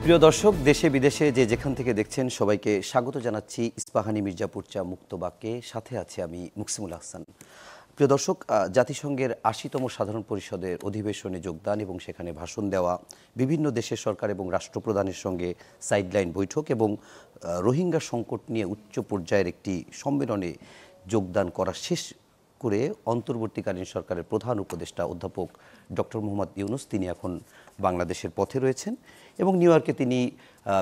প্রিয় দর্শক, দেশে বিদেশে যে যেখান থেকে দেখছেন সবাইকে স্বাগত জানাচ্ছি ইস্পাহানি মির্জাপুর চা মুক্ত বাক্যে। সাথে আছে আমি মুকসিমুল হাসান। প্রিয় দর্শক, জাতিসংঘের ৮০তম সাধারণ পরিষদের অধিবেশনে যোগদান এবং সেখানে ভাষণ দেওয়া, বিভিন্ন দেশের সরকার এবং রাষ্ট্রপ্রধানের সঙ্গে সাইডলাইন বৈঠক এবং রোহিঙ্গা সংকট নিয়ে উচ্চ পর্যায়ের একটি সম্মেলনে যোগদান করা শেষ করে অন্তর্বর্তীকালীন সরকারের প্রধান উপদেষ্টা অধ্যাপক ডক্টর মোহাম্মদ ইউনূস তিনি এখন বাংলাদেশের পথে রয়েছেন এবং নিউ ইয়র্কে তিনি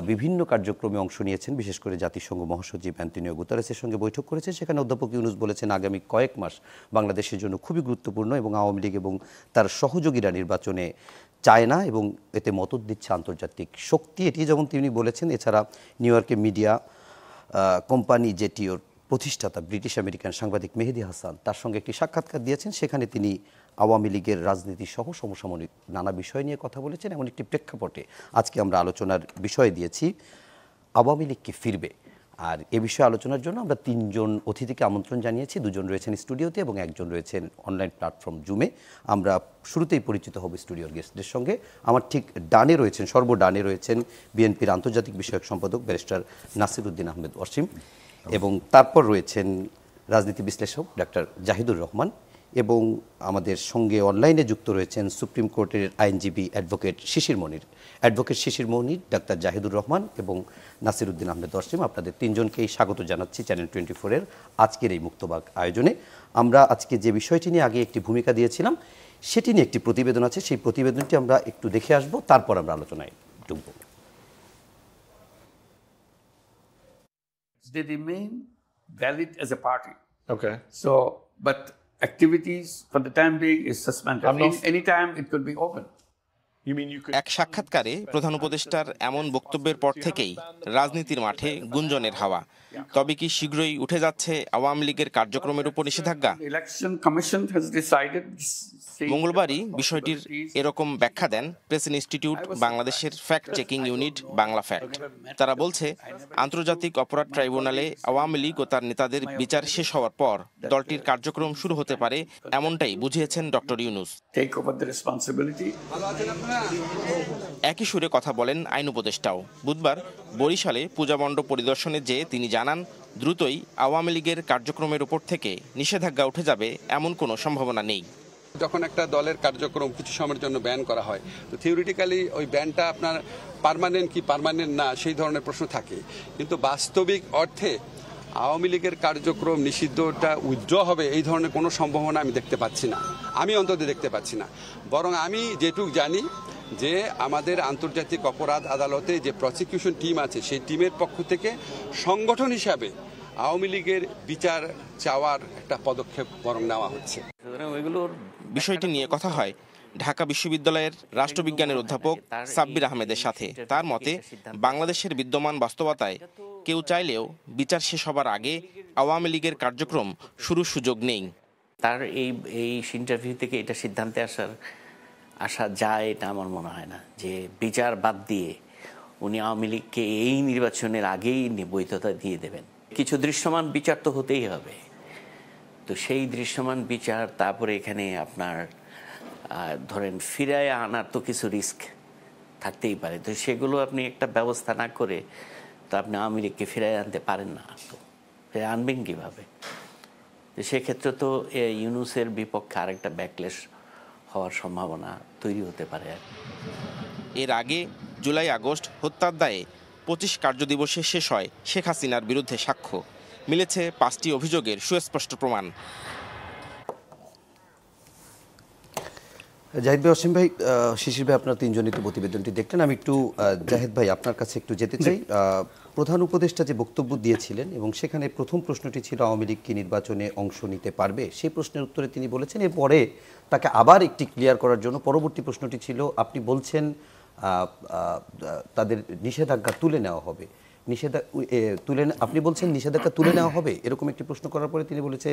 বিভিন্ন কার্যক্রমে অংশ নিয়েছেন। বিশেষ করে জাতিসংঘ মহাসচিব অ্যান্টোনিও গুতেরেসের সঙ্গে বৈঠক করেছেন। সেখানে অধ্যাপক ইউনূস বলেছেন আগামী কয়েক মাস বাংলাদেশের জন্য খুবই গুরুত্বপূর্ণ এবং আওয়ামী লীগ এবং তার সহযোগীরা নির্বাচনে চায় না এবং এতে মদত দিচ্ছে আন্তর্জাতিক শক্তি, এটি যেমন তিনি বলেছেন। এছাড়া নিউ ইয়র্কে মিডিয়া কোম্পানি জেটিওর প্রতিষ্ঠাতা ব্রিটিশ আমেরিকান সাংবাদিক মেহেদী হাসান তার সঙ্গে একটি সাক্ষাৎকার দিয়েছেন। সেখানে তিনি আওয়ামী লীগের রাজনীতি সহ সমসাময়িক নানা বিষয় নিয়ে কথা বলেছেন। এমন একটি প্রেক্ষাপটে আজকে আমরা আলোচনার বিষয় দিয়েছি আওয়ামী লীগ কি ফিরবে। আর এ বিষয়ে আলোচনার জন্য আমরা তিনজন অতিথিকে আমন্ত্রণ জানিয়েছি। দুজন রয়েছেন স্টুডিওতে এবং একজন রয়েছেন অনলাইন প্ল্যাটফর্ম জুমে। আমরা শুরুতেই পরিচিত হব স্টুডিওর গেস্টদের সঙ্গে। আমার ঠিক ডানে রয়েছেন, সর্বডানে রয়েছেন বিএনপির আন্তর্জাতিক বিষয়ক সম্পাদক ব্যারিস্টার নাসিরউদ্দিন আহমেদ ওয়াসিম, এবং তারপর রয়েছেন রাজনীতি বিশ্লেষক ডাক্তার জাহিদুর রহমান, এবং আমাদের সঙ্গে অনলাইনে যুক্ত রয়েছেন সুপ্রিম কোর্টের আইনজীবী অ্যাডভোকেট শিশির মনির, ডাক্তার জাহিদুর রহমান এবং নাসিরউদ্দিন আহমেদ ওয়াসিম। আপনাদের তিনজনকেই স্বাগত জানাচ্ছি চ্যানেল 24-এর আজকের এই মুক্তবাক আয়োজনে। আমরা আজকে যে বিষয়টি নিয়ে আগে একটি ভূমিকা দিয়েছিলাম সেটি নিয়ে একটি প্রতিবেদন আছে, সেই প্রতিবেদনটি আমরা একটু দেখে আসব, তারপর আমরা আলোচনায় ঢুকব। They remain valid as a party. Okay. So, but activities for the time being is suspended. Any time it could be open. এক সাক্ষাৎকারে প্রধান উপদেষ্টার এমন বক্তব্যের পর থেকেই রাজনীতির মাঠে গুঞ্জনের হাওয়া। তবে কি শীঘ্রই উঠে যাচ্ছে আওয়ামী লীগের কার্যক্রমের উপর নিষেধাজ্ঞা? মঙ্গলবারই বিষয়টির এরকম ব্যাখ্যা দেন প্রেস ইনস্টিটিউট বাংলাদেশের fact checking unit Bangla fact. তারা বলছে, আন্তর্জাতিক অপরাধ ট্রাইব্যুনালে আওয়ামী লীগ ও তার নেতাদের বিচার শেষ হওয়ার পর দলটির কার্যক্রম শুরু হতে পারে, এমনটাই বুঝিয়েছেন ডক্টর ইউনূস। একই সুরে কথা বলেন আইন উপদেষ্টাও। বুধবার বরিশালে পূজা মণ্ডপ পরিদর্শনে যেয়ে তিনি জানান, দ্রুতই আওয়ামী লীগের কার্যক্রমের উপর থেকে নিষেধাজ্ঞা উঠে যাবে এমন কোনো সম্ভাবনা নেই। যখন একটা দলের কার্যক্রম কিছু সময়ের জন্য ব্যান করা হয়, তো থিওরিটিক্যালি ওই ব্যানটা আপনার পার্মানেন্ট কি পার্মানেন্ট না সেই ধরনের প্রশ্ন থাকে, কিন্তু বাস্তবিক অর্থে আওয়ামী লীগের কার্যক্রম নিষিদ্ধটা উইথড্র হবে এই ধরনের কোনো সম্ভাবনা আমি দেখতে পাচ্ছি না, আমি অন্তত দেখতে পাচ্ছি না। বরং আমি যেটুক জানি যে আমাদের আন্তর্জাতিক অপরাধ আদালতে যে প্রসিকিউশন টিম আছে সেই টিমের পক্ষ থেকে সংগঠন হিসাবে আওয়ামী লীগের বিচার চাওয়ার একটা পদক্ষেপ বরং নেওয়া হচ্ছে। বিষয়টি নিয়ে কথা হয় ঢাকা বিশ্ববিদ্যালয়ের রাষ্ট্রবিজ্ঞানের অধ্যাপক সাব্বির আহমেদের সাথে। তার মতে, বাংলাদেশের বিদ্যমান বাস্তবতায় কেউ চাইলেও বিচার শেষ হবার আগে আওয়ামী লীগের কার্যক্রম শুরুর সুযোগ নেই। তার এই ইন্টারভিউ থেকে এটা সিদ্ধান্তে আসা যায় এটা আমার মনে হয় না, যে বিচার বাদ দিয়ে উনি আওয়ামী লীগকে এই নির্বাচনের আগেই বৈধতা দিয়ে দেবেন। কিছু দৃশ্যমান বিচার তো হতেই হবে, তো সেই দৃশ্যমান বিচার, তারপরে এখানে আপনার ধরেন ফিরায় আনার তো কিছু রিস্ক থাকতেই পারে, তো সেগুলো আপনি একটা ব্যবস্থা না করে তো আপনি আওয়ামী লীগকে ফিরায় আনতে পারেন না, তো ফিরে আনবেন কীভাবে? তো সেক্ষেত্রে তো ইউনূসের বিপক্ষে আরেকটা ব্যাকলেশ হওয়ার সম্ভাবনা তৈরি হতে পারে। এর আগে জুলাই আগস্ট হত্যার দায়ে 25 কার্যদিবসে শেষ হয় শেখ হাসিনার বিরুদ্ধে সাক্ষ্য। মিলেছে 5টি অভিযোগের সুস্পষ্ট প্রমাণ। জাহিদ ভাই, অসীম ভাই, শিশির ভাই, আপনার তিনজনই তো প্রতিবেদনটি দেখলেন। আমি একটু জাহিদ ভাই আপনার কাছে একটু যেতে চাই। প্রধান উপদেষ্টা যে বক্তব্য দিয়েছিলেন এবং সেখানে প্রথম প্রশ্নটি ছিল আওয়ামী লীগ কি নির্বাচনে অংশ নিতে পারবে, সেই প্রশ্নের উত্তরে তিনি বলেছেন, এরপরে তাকে আবার একটি ক্লিয়ার করার জন্য পরবর্তী প্রশ্নটি ছিল, আপনি বলছেন তাদের নিষেধাজ্ঞা তুলে নেওয়া হবে, আপনি বলছেন নিষেধাজ্ঞা তুলে নেওয়া হবে, এরকম একটি প্রশ্ন করার পরে তিনি বলেছে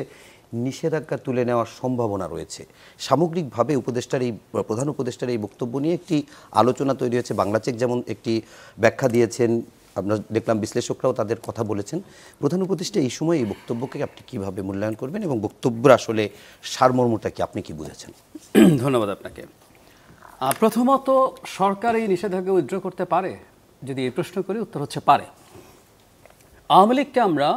নিষেধাজ্ঞা তুলে নেওয়ার সম্ভাবনা রয়েছে। সামগ্রিকভাবে প্রধান উপদেষ্টার এই বক্তব্য নিয়ে একটি আলোচনা তৈরি হয়েছে। বাংলাচেক যেমন একটি ব্যাখ্যা দিয়েছেন, আমরা দেখলাম বিশ্লেষকরাও তাদের কথা বলেছেন। প্রধান উপদেষ্টা এই সময় এই বক্তব্যকে আপনি কিভাবে মূল্যায়ন করবেন এবং বক্তব্যের আসলে সারমর্মটা কি, আপনি কি বুঝেছেন? ধন্যবাদ আপনাকে। প্রথমত, সরকার এই নিষেধাজ্ঞা উইথড্র করতে পারে, যদি এই প্রশ্ন করি উত্তর হচ্ছে পারে। আওয়ামী লীগকে আমরা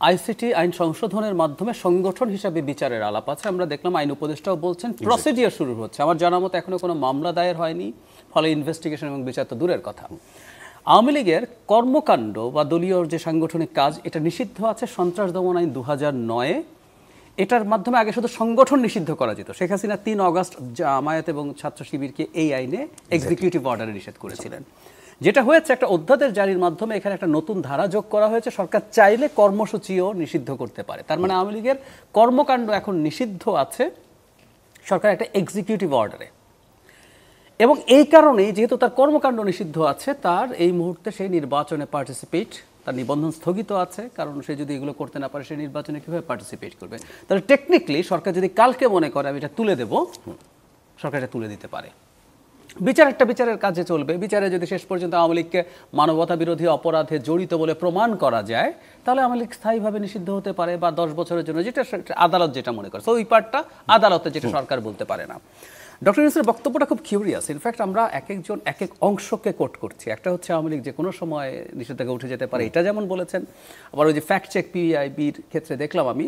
আইসিটি আইন সংশোধনের মাধ্যমে সংগঠন হিসাবে বিচারের আলাপ আছে। আমরা দেখলাম আইন উপদেষ্টাও বলছেন প্রসিডিওর শুরু হচ্ছে। আমার জানা মতো এখনো কোনো মামলা দায়ের হয়নি, ফলে ইনভেস্টিগেশন এবং বিচার তো দূরের কথা। আওয়ামী লীগের কর্মকাণ্ড বা দলীয় যে সাংগঠনিক কাজ এটা নিষিদ্ধ আছে সন্ত্রাস দমন আইন 2009-এ। এটার মাধ্যমে আগে শুধু সংগঠন নিষিদ্ধ করা যেত। শেখ হাসিনা 3 অগস্ট জামায়াত এবং ছাত্র শিবিরকে এই আইনে এক্সিকিউটিভ অর্ডারে নিষেধ করেছিলেন। যেটা হয়েছে একটা অধ্যাদেশ জারির মাধ্যমে এখানে একটা নতুন ধারা যোগ করা হয়েছে, সরকার চাইলে কর্মসূচিও নিষিদ্ধ করতে পারে। তার মানে আওয়ামী লীগের কর্মকাণ্ড এখন নিষিদ্ধ আছে সরকার একটা এক্সিকিউটিভ অর্ডারে। এবং এই কারণেই যেহেতু তার কর্মকাণ্ড নিষিদ্ধ আছে, তার এই মুহূর্তে সেই নির্বাচনে পার্টিসিপেট, তার নিবন্ধন স্থগিত আছে, কারণ সে যদি এগুলো করতে না পারে সে নির্বাচনে কীভাবে পার্টিসিপেট করবে। তাহলে টেকনিক্যালি সরকার যদি কালকে মনে করে আমি এটা তুলে দেব, সরকার এটা তুলে দিতে পারে। বিচারের কাজে চলবে। বিচারে যদি শেষ পর্যন্ত আওয়ামী লীগকে মানবতা বিরোধী অপরাধে জড়িত বলে প্রমাণ করা যায়, তাহলে আওয়ামী লীগ স্থায়ীভাবে নিষিদ্ধ হতে পারে বা 10 বছরের জন্য, যেটা আদালত যেটা মনে করে। তো ওই পার্টটা আদালতে, যেটা সরকার বলতে পারে না। ডক্টর ইউনূসের বক্তব্যটা খুব কিউরিয়াস। ইনফ্যাক্ট আমরা এক একজন এক এক অংশকে কোট করছি। একটা হচ্ছে আওয়ামী লীগ যে কোনো সময় নিষেধাজ্ঞা উঠে যেতে পারে, এটা যেমন বলেছেন। আবার ওই যে ফ্যাক্ট চেক পিআইবির ক্ষেত্রে দেখলাম আমি,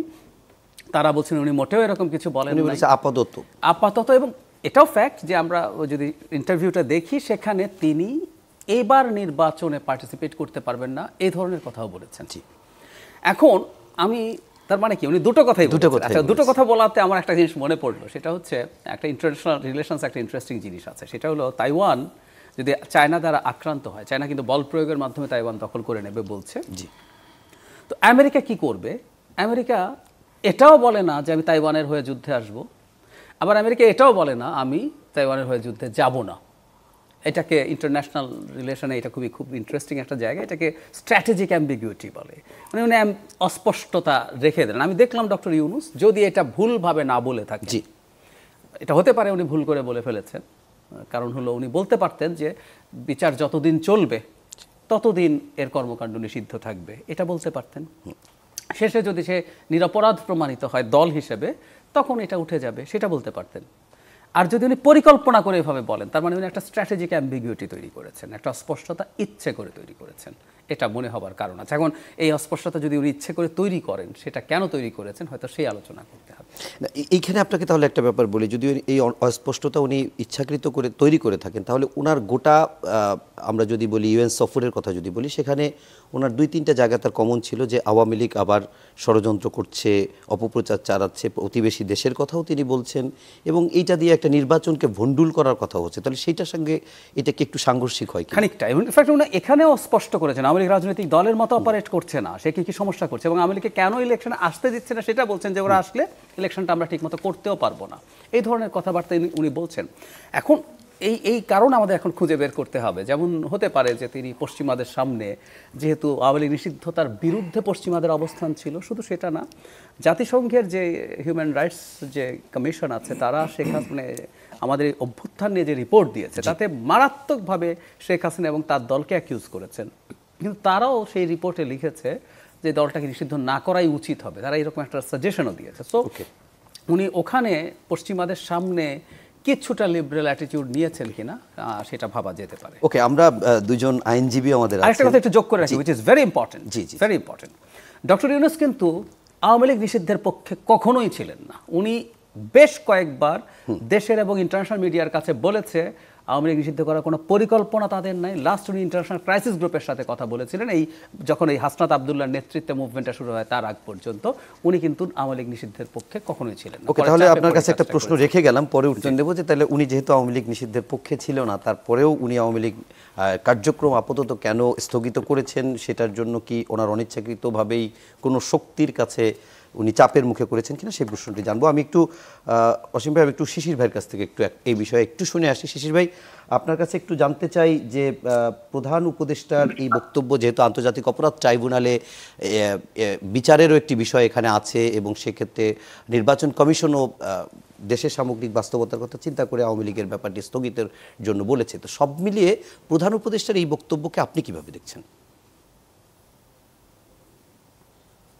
তারা বলছেন উনি মোটেও এরকম কিছু বলেন না, আপাতত। এবং এটাও ফ্যাক্ট যে আমরা যদি ইন্টারভিউটা দেখি সেখানে তিনি এবার নির্বাচনে পার্টিসিপেট করতে পারবেন না এই ধরনের কথাও বলেছেন। এখন আমি তার মানে কি উনি দুটো কথা বলাতে আমার একটা জিনিস মনে পড়লো, সেটা হচ্ছে একটা ইন্টারন্যাশনাল রিলেশনস একটা ইন্টারেস্টিং জিনিস আছে। সেটা হলো তাইওয়ান যদি চায়না দ্বারা আক্রান্ত হয়, চায়না কিন্তু বল প্রয়োগের মাধ্যমে তাইওয়ান দখল করে নেবে বলছে। তো আমেরিকা কি করবে? আমেরিকা এটাও বলে না যে আমি তাইওয়ানের হয়ে যুদ্ধে আসব, আবার আমেরিকা এটাও বলে না আমি তাইওয়ানের হয়ে যুদ্ধে যাব না। এটাকে ইন্টারন্যাশনাল রিলেশনে এটা খুব ইন্টারেস্টিং একটা জায়গা। এটাকে স্ট্র্যাটেজিক অ্যাম্বিগুইটি বলে। মানে উনি অস্পষ্টতা রেখে দেন। আমি দেখলাম ডক্টর ইউনূস যদি এটা ভুলভাবে না বলে থাকে, এটা হতে পারে উনি ভুল করে বলে ফেলেছেন। কারণ হলো উনি বলতে পারতেন যে বিচার যতদিন চলবে ততদিন এর কর্মকাণ্ড নিষিদ্ধ থাকবে, এটা বলতে পারতেন। শেষে যদি সে নিরপরাধ প্রমাণিত হয় দল হিসেবে, তখন এটা উঠে যাবে, সেটা বলতে পারতেন। আর যদি উনি পরিকল্পনা করে এভাবে বলেন, তার মানে উনি একটা স্ট্র্যাটেজিক অ্যাম্বিগুইটি তৈরি করেছেন, একটা অস্পষ্টতা ইচ্ছে করে তৈরি করেছেন, এটা মনে হবার কারণ আছে। এখন এই অস্পষ্টতা যদি উনি ইচ্ছে করে তৈরি করেন, সেটা কেন তৈরি করেছেন হয়তো সেই আলোচনা করতে হবে। এইখানে আপনাকে তাহলে একটা ব্যাপার বলি, যদি এই অস্পষ্টতা উনি ইচ্ছাকৃত করে তৈরি করে থাকেন, তাহলে ওনার গোটা আমরা যদি বলি ইউএন সফরের কথা যদি বলি, সেখানে ওনার 2-3টা জায়গা তার কমন ছিল, যে আওয়ামী লীগ আবার ষড়যন্ত্র করছে, অপপ্রচার চালাচ্ছে, প্রতিবেশী দেশের কথাও তিনি বলছেন, এবং এইটা দিয়ে একটা নির্বাচনকে ভণ্ডুল করার কথা হচ্ছে। তাহলে সেইটার সঙ্গে এটা কি একটু সাংঘর্ষিক হয় খানিকটা? ইনফ্যাক্ট উনি এখানেও স্পষ্ট করেছেন আওয়ামী লীগ রাজনৈতিক দলের মতো অপারেট করছে না, সে কি সমস্যা করছে, এবং আওয়ামী লীগকে কেন ইলেকশনে আসতে দিচ্ছে না সেটা বলছেন, যে ওরা আসলে ইলেকশনটা আমরা ঠিকমতো করতেও পারবো না, এই ধরনের কথাবার্তা উনি বলছেন। এখন এই কারণ আমাদের এখন খুঁজে বের করতে হবে। যেমন হতে পারে যে তিনি পশ্চিমাদের সামনে, যেহেতু আওয়ামী লীগ নিষিদ্ধতার বিরুদ্ধে পশ্চিমাদের অবস্থান ছিল, শুধু সেটা না, জাতিসংঘের যে হিউম্যান রাইটস যে কমিশন আছে, তারা শেখ হাসিনা আমাদের অভ্যুত্থান নিয়ে যে রিপোর্ট দিয়েছে, তাতে মারাত্মকভাবে শেখ হাসিনা এবং তার দলকে অ্যাকিউজ করেছেন। কিন্তু তারাও সেই রিপোর্টে লিখেছে যে দলটাকে নিষিদ্ধ না করাই উচিত হবে, তারা এরকম একটা সাজেশনও দিয়েছে। সো উনি ওখানে পশ্চিমাদের সামনে কিছুটা লিবারেল অ্যাটিটিউড নিয়েছেন কিনা সেটা ভাবা যেতে পারে। ওকে, আমরা দুজন আইনজীবী আমাদের আরেকটা কথা একটু যোগ করে রাখি, which is very important, very important. Doctor Yunus কিন্তু আওয়ামী লীগ নিষিদ্ধের পক্ষে কখনোই ছিলেন না। উনি বেশ কয়েকবার দেশের এবং ইন্টারন্যাশনাল মিডিয়ার কাছে বলেছে আওয়ামী লীগ নিষিদ্ধ করার কোনো পরিকল্পনা তাদের নাই। লাস্ট উনি ইন্টারন্যাশনাল ক্রাইসিস গ্রুপের সাথে কথা বলেছিলেন, যখন এই হাসনাত আবদুল্লাহর নেতৃত্বে মুভমেন্টটা শুরু হয় তার আগ পর্যন্ত উনি কিন্তু আওয়ামী লীগ নিষিদ্ধের পক্ষে কখনোই ছিলেন না। ওকে, তাহলে আপনার কাছে একটা প্রশ্ন রেখে গেলাম, পরে উত্তর দেবো, যে তাহলে উনি যেহেতু আওয়ামী লীগ নিষিদ্ধের পক্ষে ছিল না, তারপরেও উনি আওয়ামী লীগ কার্যক্রম আপাতত কেন স্থগিত করেছেন, সেটার জন্য কি ওনার অনিচ্ছাকৃতভাবেই কোনো শক্তির কাছে উনি চাপের মুখে করেছেন কিনা সেই প্রশ্নটি জানবো। আমি একটু অসীম ভাই, আমি একটু শিশির ভাইয়ের কাছ থেকে একটু এই বিষয়ে একটু শুনে আসি। শিশির ভাই, আপনার কাছে একটু জানতে চাই যে প্রধান উপদেষ্টার এই বক্তব্য, যেহেতু আন্তর্জাতিক অপরাধ ট্রাইব্যুনালে বিচারেরও একটি বিষয় এখানে আছে, এবং সেক্ষেত্রে নির্বাচন কমিশনও দেশের সামগ্রিক বাস্তবতার কথা চিন্তা করে আওয়ামী লীগের ব্যাপারটি স্থগিতের জন্য বলেছে, তো সব মিলিয়ে প্রধান উপদেষ্টার এই বক্তব্যকে আপনি কিভাবে দেখছেন?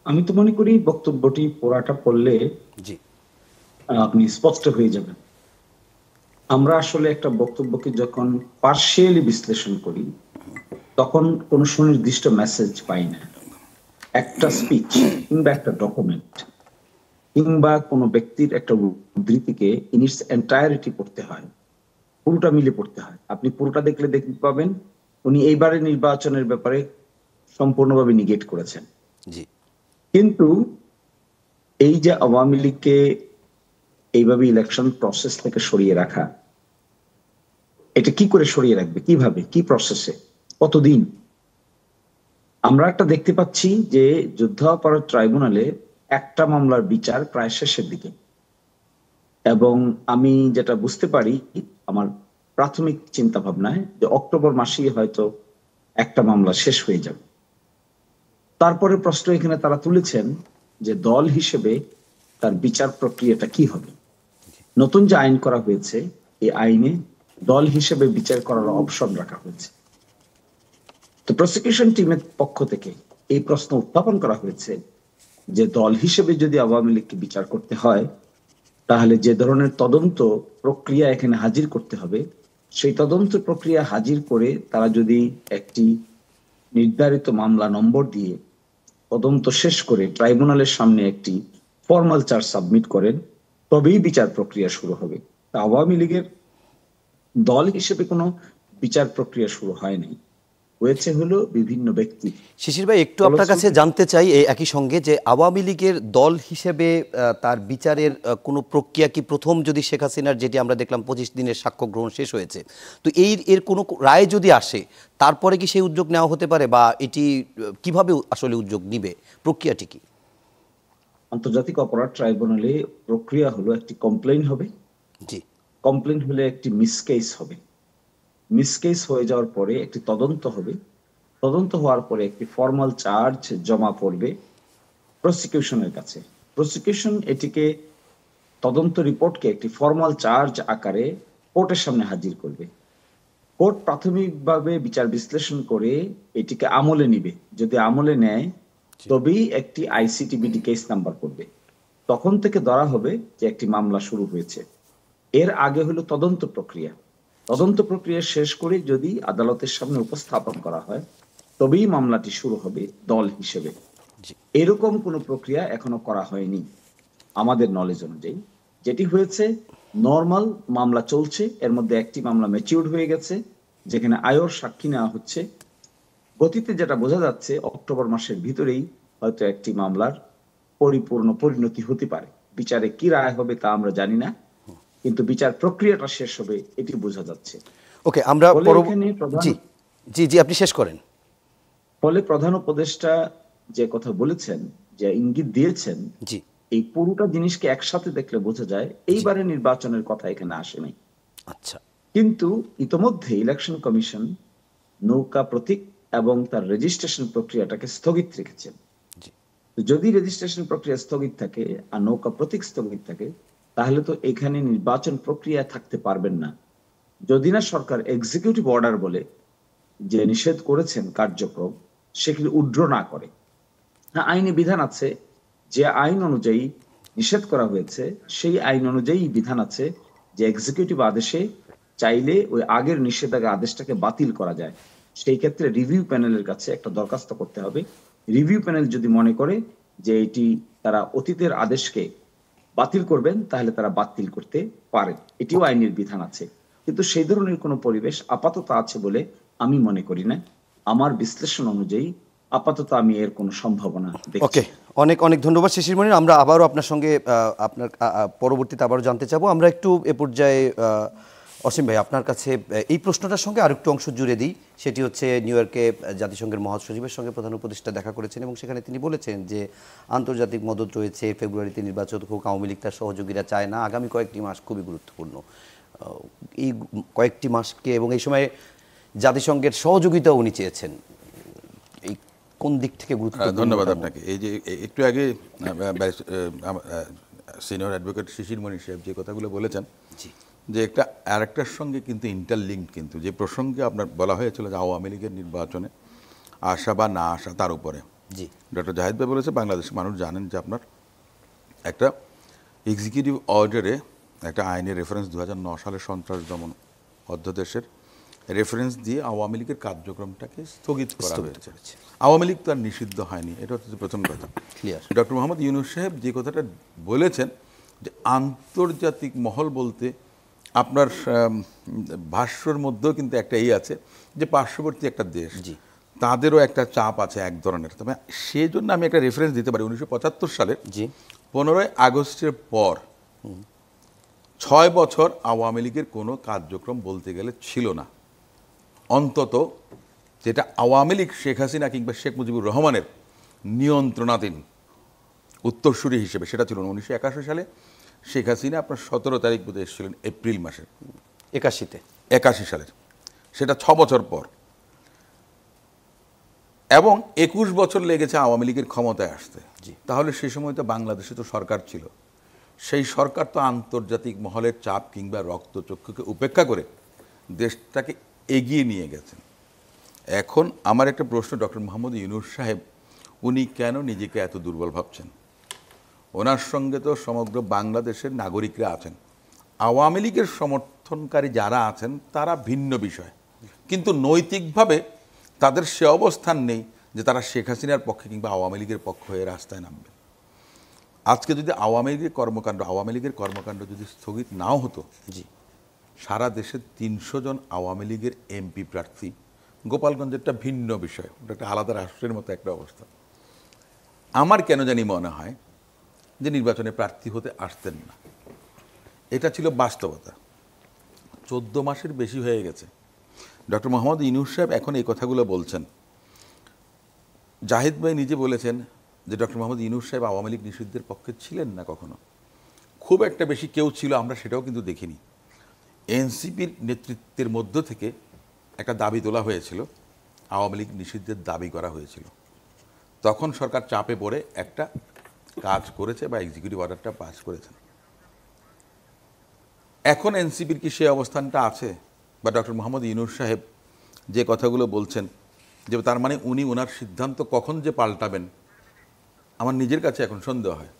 আমি তো মনে করি বক্তব্যটি পুরাটা পড়লে আপনি স্পষ্ট হয়ে যাবেন। আমরা আসলে একটা বক্তব্যকে যখন পার্শিয়ালি বিশ্লেষণ করি, তখন কোনো সুনির্দিষ্ট মেসেজ পাই না। একটা স্পিচ কিংবা একটা ডকুমেন্ট কিংবা কোনো ব্যক্তির একটা উদ্ধৃতিকে ইন ইটস এন্টায়ারিটি পড়তে হয়, পুরোটা মিলে পড়তে হয়। আপনি পুরোটা দেখলে দেখতে পাবেন উনি এইবারের নির্বাচনের ব্যাপারে সম্পূর্ণভাবে নিগেট করেছেন। জি। কিন্তু এই যে আওয়ামী লীগকে এইভাবে ইলেকশন প্রসেস থেকে সরিয়ে রাখা, এটা কি করে সরিয়ে রাখবে, কিভাবে, কি প্রসেসে, কতদিন? আমরা একটা দেখতে পাচ্ছি যে যুদ্ধাপরাধ ট্রাইব্যুনালে একটা মামলার বিচার প্রায় শেষের দিকে, এবং আমি যেটা বুঝতে পারি আমার প্রাথমিক চিন্তা ভাবনায় যে অক্টোবর মাসেই হয়তো একটা মামলা শেষ হয়ে যাবে। তারপরে প্রশ্ন এখানে তারা তুলেছেন যে দল হিসেবে তার বিচার প্রক্রিয়াটা কি হবে। নতুন যে আইন করা হয়েছে এই আইনে দল হিসেবে বিচার করার অপশন রাখা হয়েছে। তো প্রসিকিউশন টিমের পক্ষ থেকে এই প্রশ্ন উত্থাপন করা হয়েছে যে দল হিসেবে যদি আওয়ামী লীগকে বিচার করতে হয় তাহলে যে ধরনের তদন্ত প্রক্রিয়া এখানে হাজির করতে হবে সেই তদন্ত প্রক্রিয়া হাজির করে তারা যদি একটি নির্ধারিত মামলা নম্বর দিয়ে তদন্ত শেষ করে ট্রাইব্যুনালের সামনে একটি ফর্মাল চার্জ সাবমিট করেন তবেই বিচার প্রক্রিয়া শুরু হবে। তা আওয়ামী লীগের দল হিসেবে কোনো বিচার প্রক্রিয়া শুরু হয়নি, হয়েছে হলো বিভিন্ন ব্যক্তি। শিশির ভাই, একটু আপনার কাছে জানতে চাই এই একই সঙ্গে যে আওয়ামী লীগের দল হিসেবে তার বিচারের কোনো প্রক্রিয়া কি প্রথম যদি শেখ হাসিনার, যেটি আমরা দেখলাম 25 দিনের সাক্ষ্য গ্রহণ শেষ হয়েছে, তো এর কোনো রায় যদি আসে তারপরে কি সেই উদ্যোগ নেওয়া হতে পারে, বা এটি কিভাবে আসলে উদ্যোগ নিবে, প্রক্রিয়াটি কি? আন্তর্জাতিক অপরাধ ট্রাইব্যুনালে প্রক্রিয়া হলো একটি কমপ্লেইন হবে, জি, কমপ্লেইন হলে একটি মিসকেস হবে, মিসকেস হয়ে যাওয়ার পরে একটি তদন্ত হবে, তদন্ত হওয়ার পরে একটি ফর্মাল চার্জ জমা পড়বে প্রসিকিউশনের কাছে। প্রসিকিউশন এটিকে তদন্ত রিপোর্টকে একটি ফর্মাল চার্জ আকারে কোর্টের সামনে হাজির করবে। কোর্ট প্রাথমিকভাবে বিচার বিশ্লেষণ করে এটিকে আমলে নিবে, যদি আমলে নেয় তবেই একটি আইসিটিবিডি কেস নাম্বার করবে, তখন থেকে ধরা হবে যে একটি মামলা শুরু হয়েছে। এর আগে হলো তদন্ত প্রক্রিয়া, তদন্ত প্রক্রিয়া শেষ করে যদি আদালতের সামনে উপস্থাপন করা হয় তবেই মামলাটি শুরু হবে দল হিসেবে। এরকম কোনো প্রক্রিয়া এখনো করা হয়নি আমাদের নলেজ অনুযায়ী। যেটি হয়েছে নর্মাল মামলা চলছে, এর মধ্যে একটি মামলা ম্যাচিউরড হয়ে গেছে যেখানে আয়র সাক্ষী নেওয়া হচ্ছে। গতিতে যেটা বোঝা যাচ্ছে অক্টোবর মাসের ভিতরেই হয়তো একটি মামলার পরিপূর্ণ পরিণতি হতে পারে। বিচারে কি রায় হবে তা আমরা জানি না, কিন্তু বিচার প্রক্রিয়াটা শেষ হবে এটি বোঝা যাচ্ছে। ওকে, আমরা জি জি জি আপনি শেষ করেন। ফলে প্রধান উপদেষ্টা যে কথা বলেছেন, যে ইঙ্গিত দিয়েছেন, জি, এই পুরোটা জিনিসকে একসাথে দেখলে বোঝা যায় এইবারে নির্বাচনের কথা এখানে আসেনি। আচ্ছা, কিন্তু ইতোমধ্যে ইলেকশন কমিশন নৌকা প্রতীক এবং তার রেজিস্ট্রেশন প্রক্রিয়াটাকে স্থগিত রেখেছেন। যদি রেজিস্ট্রেশন প্রক্রিয়া স্থগিত থাকে আর নৌকা প্রতীক স্থগিত থাকে তাহলে তো এখানে নির্বাচন প্রক্রিয়া থাকতে পারবেন না, যদি না সরকার এক্সিকিউটিভ অর্ডার বলে যে নিষেধ করেছেন কার্যক্রম সেগুলি উড্র না করে। হ্যাঁ, আইনি বিধান আছে, যে আইন অনুযায়ী নিষেধ করা হয়েছে সেই আইন অনুযায়ী বিধান আছে যে এক্সিকিউটিভ আদেশে চাইলে ওই আগের নিষেধাজ্ঞা আদেশটাকে বাতিল করা যায়। সেই ক্ষেত্রে রিভিউ প্যানেলের কাছে একটা দরখাস্ত করতে হবে। রিভিউ প্যানেল যদি মনে করে যে এটি তারা অতীতের আদেশকে বাতিল করবেন তাহলে তারা বাতিল করতে পারেন, এটিও আইনের বিধান আছে। কিন্তু সেই ধরনের কোনো পরিবেশ আপাতত আছে বলে আমি মনে করি না। আমার বিশ্লেষণ অনুযায়ী আপাতত আমি এর কোনো সম্ভাবনা দেখছি। ওকে, অনেক অনেক ধন্যবাদ শিশির মনির। আমরা আবারও আপনার সঙ্গে আপনার পরবর্তীতে আবারও জানতে চাবো। আমরা একটু এ পর্যায়ে অসীম ভাই আপনার কাছে এই প্রশ্নটার সঙ্গে আরেকটু অংশ জুড়ে দিই। সেটি হচ্ছে নিউ ইয়র্কে জাতিসংঘের মহাসচিবের সঙ্গে প্রধান উপদেষ্টা দেখা করেছেন এবং সেখানে তিনি বলেছেন যে আন্তর্জাতিক মদত রয়েছে, ফেব্রুয়ারিতে নির্বাচন হোক, আওয়ামী লীগ তার সহযোগীরা চায় না, আগামী কয়েকটি মাস খুবই গুরুত্বপূর্ণ। এই কয়েকটি মাসকে এবং এই সময় জাতিসংঘের সহযোগিতাও উনি চেয়েছেন, এই কোন দিক থেকে গুরুত্বপূর্ণ? ধন্যবাদ আপনাকে। এই যে একটু আগে সিনিয়র অ্যাডভোকেট শিশির মনির সাহেব যে কথাগুলো বলেছেন, যে একটা আরেকটার সঙ্গে কিন্তু ইন্টারলিঙ্কড, কিন্তু যে প্রসঙ্গে আপনার বলা হয়েছিল যে আওয়ামী লীগের নির্বাচনে আসা বা না আসা তার উপরে জি ডক্টর জাহিদ ভাই বলেছে বাংলাদেশের মানুষ জানেন যে আপনার একটা এক্সিকিউটিভ অর্ডারে একটা আইনের রেফারেন্স 2009 সালের সন্ত্রাস দমন অধ্যাদেশের রেফারেন্স দিয়ে আওয়ামী লীগের কার্যক্রমটাকে স্থগিত করা হয়েছে। আওয়ামী লীগ তো আর নিষিদ্ধ হয়নি, এটা হচ্ছে প্রথম কথা। ক্লিয়ার। ডক্টর মোহাম্মদ ইউনূস সাহেব যে কথাটা বলেছেন যে আন্তর্জাতিক মহল বলতে আপনার ভাষ্যর মধ্যেও কিন্তু একটা আছে যে পার্শ্ববর্তী একটা দেশ, তাদেরও একটা চাপ আছে এক ধরনের। তবে সেই জন্য আমি একটা রেফারেন্স দিতে পারি 1975 সালের 15ই আগস্টের পর 6 বছর আওয়ামী লীগের কোনো কার্যক্রম বলতে গেলে ছিল না, অন্তত যেটা আওয়ামী লীগ শেখ হাসিনা কিংবা শেখ মুজিবুর রহমানের নিয়ন্ত্রণাধীন উত্তরসূরি হিসেবে সেটা ছিল 1981 সালে। শেখ হাসিনা আপনার 17 তারিখ বোধহয় এসেছিলেন এপ্রিল মাসের 81 সালের, সেটা 6 বছর পর, এবং 21 বছর লেগেছে আওয়ামী লীগের ক্ষমতায় আসতে। তাহলে সেই সময় তো বাংলাদেশে তো সরকার ছিল, সেই সরকার তো আন্তর্জাতিক মহলের চাপ কিংবা রক্তচক্ষুকে উপেক্ষা করে দেশটাকে এগিয়ে নিয়ে গেছেন। এখন আমার একটা প্রশ্ন, ডক্টর মোহাম্মদ ইউনূস সাহেব উনি কেন নিজেকে এত দুর্বল ভাবছেন? ওনার সঙ্গে তো সমগ্র বাংলাদেশের নাগরিকরা আছেন, আওয়ামী লীগের সমর্থনকারী যারা আছেন তারা ভিন্ন বিষয়, কিন্তু নৈতিকভাবে তাদের সে অবস্থান নেই যে তারা শেখ হাসিনার পক্ষে কিংবা আওয়ামী লীগের পক্ষ হয়ে রাস্তায় নামবে। আজকে যদি আওয়ামী লীগের কর্মকাণ্ড যদি স্থগিত নাও হতো, সারা দেশে 300 জন আওয়ামী লীগের এমপি প্রার্থী, গোপালগঞ্জেরটা ভিন্ন বিষয়, ওটা একটা আলাদা রাষ্ট্রের মতো একটা অবস্থা, আমার কেন জানি মনে হয় যে নির্বাচনে প্রার্থী হতে আসতেন না। এটা ছিল বাস্তবতা। 14 মাসের বেশি হয়ে গেছে। ডক্টর মোহাম্মদ ইউনূস সাহেব এখন এই কথাগুলো বলছেন। জাহিদ ভাই নিজে বলেছেন যে ডক্টর মোহাম্মদ ইউনূস সাহেব আওয়ামী লীগ নিষিদ্ধের পক্ষে ছিলেন না কখনো, খুব একটা বেশি কেউ ছিল আমরা সেটাও কিন্তু দেখিনি। এনসিপির নেতৃত্বের মধ্য থেকে একটা দাবি তোলা হয়েছিল, আওয়ামী লীগ নিষিদ্ধের দাবি করা হয়েছিল, তখন সরকার চাপে পড়ে একটা কাজ করেছে বা এক্সিকিউটিভ অর্ডারটা পাস করেছেন। এখন এনসিপির কি সে অবস্থানটা আছে? বা ডক্টর মোহাম্মদ ইউনূস সাহেব যে কথাগুলো বলছেন যে তার মানে উনি ওনার সিদ্ধান্ত কখন যে পাল্টাবেন, আমার নিজের কাছে এখন সন্দেহ হয়।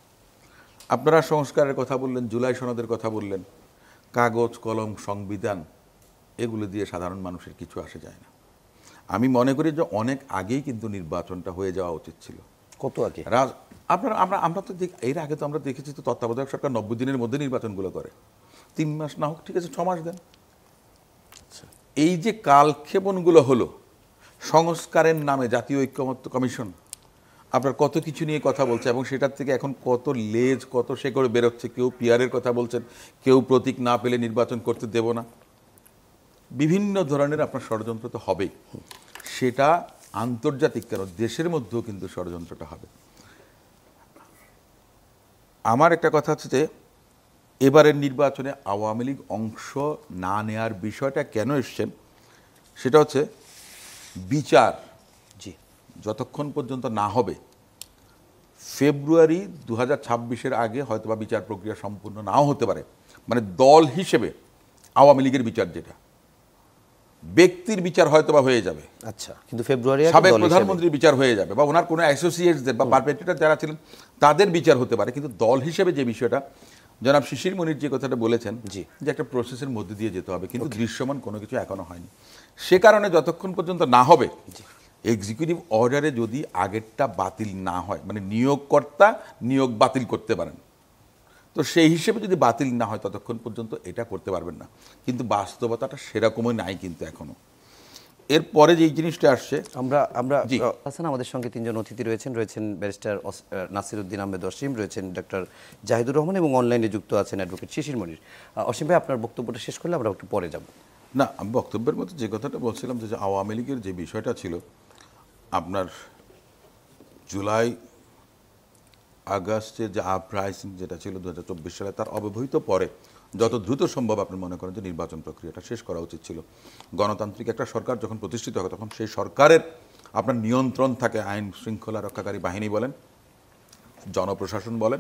আপনারা সংস্কারের কথা বললেন, জুলাই সনদের কথা বললেন, কাগজ কলম সংবিধান এগুলো দিয়ে সাধারণ মানুষের কিছু আসে যায় না। আমি মনে করি যে অনেক আগেই কিন্তু নির্বাচনটা হয়ে যাওয়া উচিত ছিল। কত আগে? আমরা তো এর আগে তো আমরা দেখেছি তো তত্ত্বাবধায়ক সরকার 90 দিনের মধ্যে নির্বাচনগুলো করে, 3 মাস না হোক ঠিক আছে 6 মাস দেন। এই যে কালক্ষেপণগুলো হলো সংস্কারের নামে, জাতীয় ঐক্যমত্য কমিশন আপনার কত কিছু নিয়ে কথা বলছে এবং সেটার থেকে এখন কত লেজ কত শেকড় বেরোচ্ছে। কেউ পিয়ারের কথা বলছেন, কেউ প্রতীক না পেলে নির্বাচন করতে দেব না, বিভিন্ন ধরনের আপনার ষড়যন্ত্র তো হবেই। সেটা আন্তর্জাতিক কেন, দেশের মধ্যেও কিন্তু ষড়যন্ত্রটা হবে। আমার একটা কথা হচ্ছে যে এবারের নির্বাচনে আওয়ামী লীগ অংশ না নেয়ার বিষয়টা কেন এসছেন, সেটা হচ্ছে বিচার যতক্ষণ পর্যন্ত না হবে, ফেব্রুয়ারি 2026-এর আগে হয়তোবা বিচার প্রক্রিয়া সম্পূর্ণ নাও হতে পারে। মানে দল হিসেবে আওয়ামী লীগের বিচার, যেটা ব্যক্তির বিচার হয়তোবা হয়ে যাবে, আচ্ছা, কিন্তু ফেব্রুয়ারি সাবেক প্রধানমন্ত্রীর বিচার হয়ে যাবে, বা ওনার কোনো অ্যাসোসিয়েটসদের বা পারপেট্রেটর যারা ছিলেন তাদের বিচার হতে পারে, কিন্তু দল হিসেবে যে বিষয়টা জনাব শিশির মনির যে কথাটা বলেছেন যে একটা প্রসেসের মধ্যে দিয়ে যেতে হবে, কিন্তু দৃশ্যমান কোনো কিছু এখনো হয়নি। সে কারণে যতক্ষণ পর্যন্ত না হবে, এক্সিকিউটিভ অর্ডারে যদি আগেরটা বাতিল না হয়, মানে নিয়োগকর্তা নিয়োগ বাতিল করতে পারেন, তো সেই হিসেবে যদি বাতিল না হয় ততক্ষণ পর্যন্ত এটা করতে পারবেন না। কিন্তু বাস্তবতাটা সেরকমই নাই কিন্তু এখনো। এরপরে যে জিনিসটা আসছে, আমরা হাসান, আমাদের সঙ্গে 3 জন অতিথি রয়েছেন ব্যারিস্টার নাসিরউদ্দিন আহমেদ অসীম, রয়েছেন ডক্টর জাহিদুর রহমান এবং অনলাইনে যুক্ত আছেন অ্যাডভোকেট শিশির মনির। অসীম ভাই, আপনার বক্তব্যটা শেষ করলে আমরা একটু পরে যাব। না, আমি বক্তব্যের মধ্যে যে কথাটা বলছিলাম যে আওয়ামী লীগের যে বিষয়টা ছিল, আপনার জুলাই আগস্টে যে আপরাইজিং যেটা ছিল 2024 সালে, তার অব্যবহিত পরে যত দ্রুত সম্ভব আপনি মনে করেন যে নির্বাচন প্রক্রিয়াটা শেষ করা উচিত ছিল। গণতান্ত্রিক একটা সরকার যখন প্রতিষ্ঠিত হয় তখন সেই সরকারের আপনার নিয়ন্ত্রণ থাকে আইন শৃঙ্খলা রক্ষাকারী বাহিনী বলেন, জনপ্রশাসন বলেন,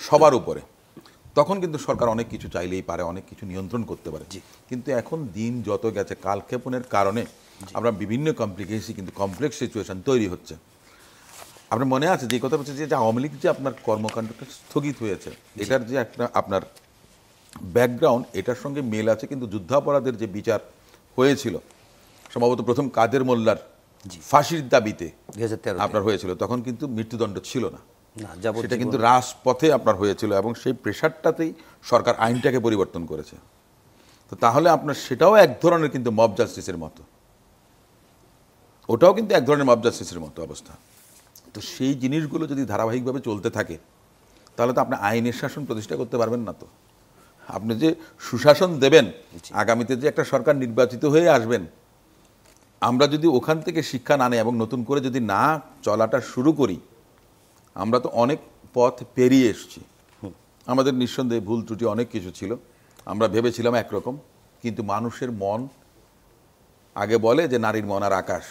সবার উপরে। তখন কিন্তু সরকার অনেক কিছু চাইলেই পারে, অনেক কিছু নিয়ন্ত্রণ করতে পারে। কিন্তু এখন দিন যত গেছে, কালক্ষেপণের কারণে আমরা বিভিন্ন কমপ্লেক্স সিচুয়েশন তৈরি হচ্ছে। আপনার মনে আছে যে কথা বলছে যে আওয়ামী লীগ যে আপনার কর্মকাণ্ডটা স্থগিত হয়েছে, এটার যে একটা আপনার ব্যাকগ্রাউন্ড, এটার সঙ্গে মেল আছে, কিন্তু যুদ্ধাপরাধের যে বিচার হয়েছিল সম্ভবত প্রথম কাদের মোল্লার ফাঁসির দাবিতে 2013 আপনার হয়েছিল, তখন কিন্তু মৃত্যুদণ্ড ছিল না, না সেটা যাবজ্জীবন। কিন্তু রাজপথে আপনার হয়েছিল এবং সেই প্রেশারটাতেই সরকার আইনটাকে পরিবর্তন করেছে। তো তাহলে আপনার সেটাও এক ধরনের কিন্তু মব জাস্টিসের মতো, ওটাও কিন্তু এক ধরনের মব জাস্টিসের মতো অবস্থা। তো সেই জিনিসগুলো যদি ধারাবাহিকভাবে চলতে থাকে তাহলে তো আপনি আইনের শাসন প্রতিষ্ঠা করতে পারবেন না। তো আপনি যে সুশাসন দেবেন, আগামীতে যে একটা সরকার নির্বাচিত হয়ে আসবেন, আমরা যদি ওখান থেকে শিক্ষা না নেই এবং নতুন করে যদি না চলাটা শুরু করি, আমরা তো অনেক পথ পেরিয়ে এসেছি। আমাদের নিঃসন্দেহে ভুল ত্রুটি অনেক কিছু ছিল, আমরা ভেবেছিলাম একরকম, কিন্তু মানুষের মন আগে বলে যে নারীর মন আর আকাশ,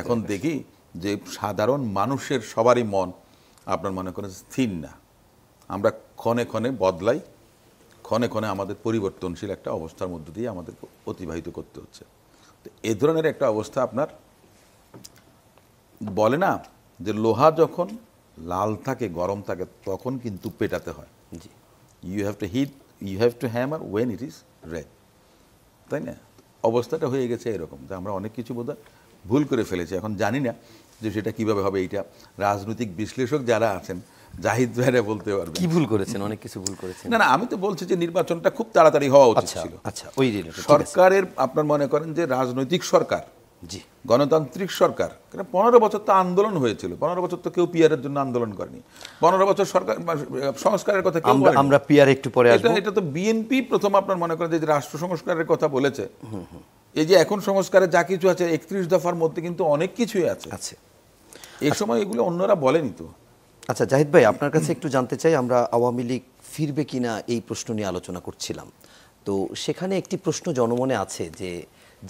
এখন দেখি যে সাধারণ মানুষের সবারই মন আপনার মনে করেন স্থির না। আমরা ক্ষণে ক্ষণে বদলাই, ক্ষণে ক্ষণে আমাদের পরিবর্তনশীল একটা অবস্থার মধ্য দিয়ে আমাদের অতিবাহিত করতে হচ্ছে। তো এ ধরনের একটা অবস্থা আপনার বলে না যে লোহা যখন লাল থাকে, গরম থাকে, তখন কিন্তু পেটাতে হয়। You have to hit, you have to hammer when it is red, তাই না? অবস্থাটা হয়ে গেছে এরকম যে আমরা অনেক কিছু বোধহয় ভুল করে ফেলেছি। এখন জানি না যে সেটা কিভাবে হবে, এইটা রাজনৈতিক বিশ্লেষক যারা আছেন জাহিদ ভাইরা বলতে পারবেন। কি ভুল করেছেন? অনেক কিছু ভুল করেছেন। না, আমি তো বলছি যে নির্বাচনটা খুব তাড়াতাড়ি হওয়া উচিত ছিল। আচ্ছা, ওই রিলেটেড সরকারের আপনার মনে করেন যে রাজনৈতিক সরকার, জি, গণতান্ত্রিক সরকার, 15 বছর তো আন্দোলন হয়েছিল, 15 বছর তো কেউ পিয়ারের জন্য আন্দোলন করেনি, 15 বছর সরকার সংস্কারের কথা কেউ বলেনি। আমরা পিয়ার একটু পরে আসবো। এটা তো বিএনপি প্রথম আপনার মনে করেন যে রাষ্ট্র সংস্কারের কথা বলেছে। এই যে এখন সংস্কারে যা কিছু আছে 31 দফার মধ্যে কিন্তু অনেক কিছুই আছে। এই সময় এগুলো অন্যরা বলেনি তো। আচ্ছা জাহিদ ভাই, আপনার কাছে একটু জানতে চাই, আমরা আওয়ামী লীগ ফিরবে কিনা এই প্রশ্ন নিয়ে আলোচনা করছিলাম। তো সেখানে একটি প্রশ্ন জনমনে আছে যে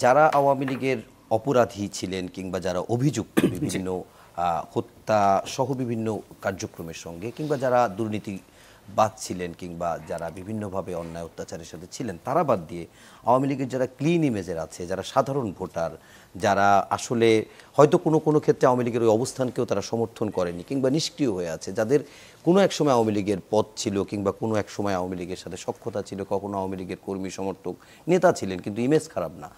যারা আওয়ামী লীগের অপরাধী ছিলেন কিংবা যারা অভিযুক্ত বিভিন্ন হত্যা সহ বিভিন্ন কার্যক্রমের সঙ্গে, কিংবা যারা দুর্নীতিবাদ ছিলেন কিংবা যারা বিভিন্নভাবে অন্যায় অত্যাচারের সাথে ছিলেন, তারা বাদ দিয়ে আওয়ামী লীগের যারা ক্লিন ইমেজের আছে, যারা সাধারণ ভোটার, যারা আসলে হয়তো কোনো কোনো ক্ষেত্রে আওয়ামী লীগের ওই অবস্থানকেও তারা সমর্থন করেনি কিংবা নিষ্ক্রিয় হয়ে আছে, যাদের কোনো এক সময় আওয়ামী লীগের পদ ছিল কিংবা কোনো এক সময় আওয়ামী লীগের সাথে সখ্যতা ছিল, কখনো আওয়ামী লীগের কর্মী সমর্থক নেতা ছিলেন কিন্তু ইমেজ খারাপ না,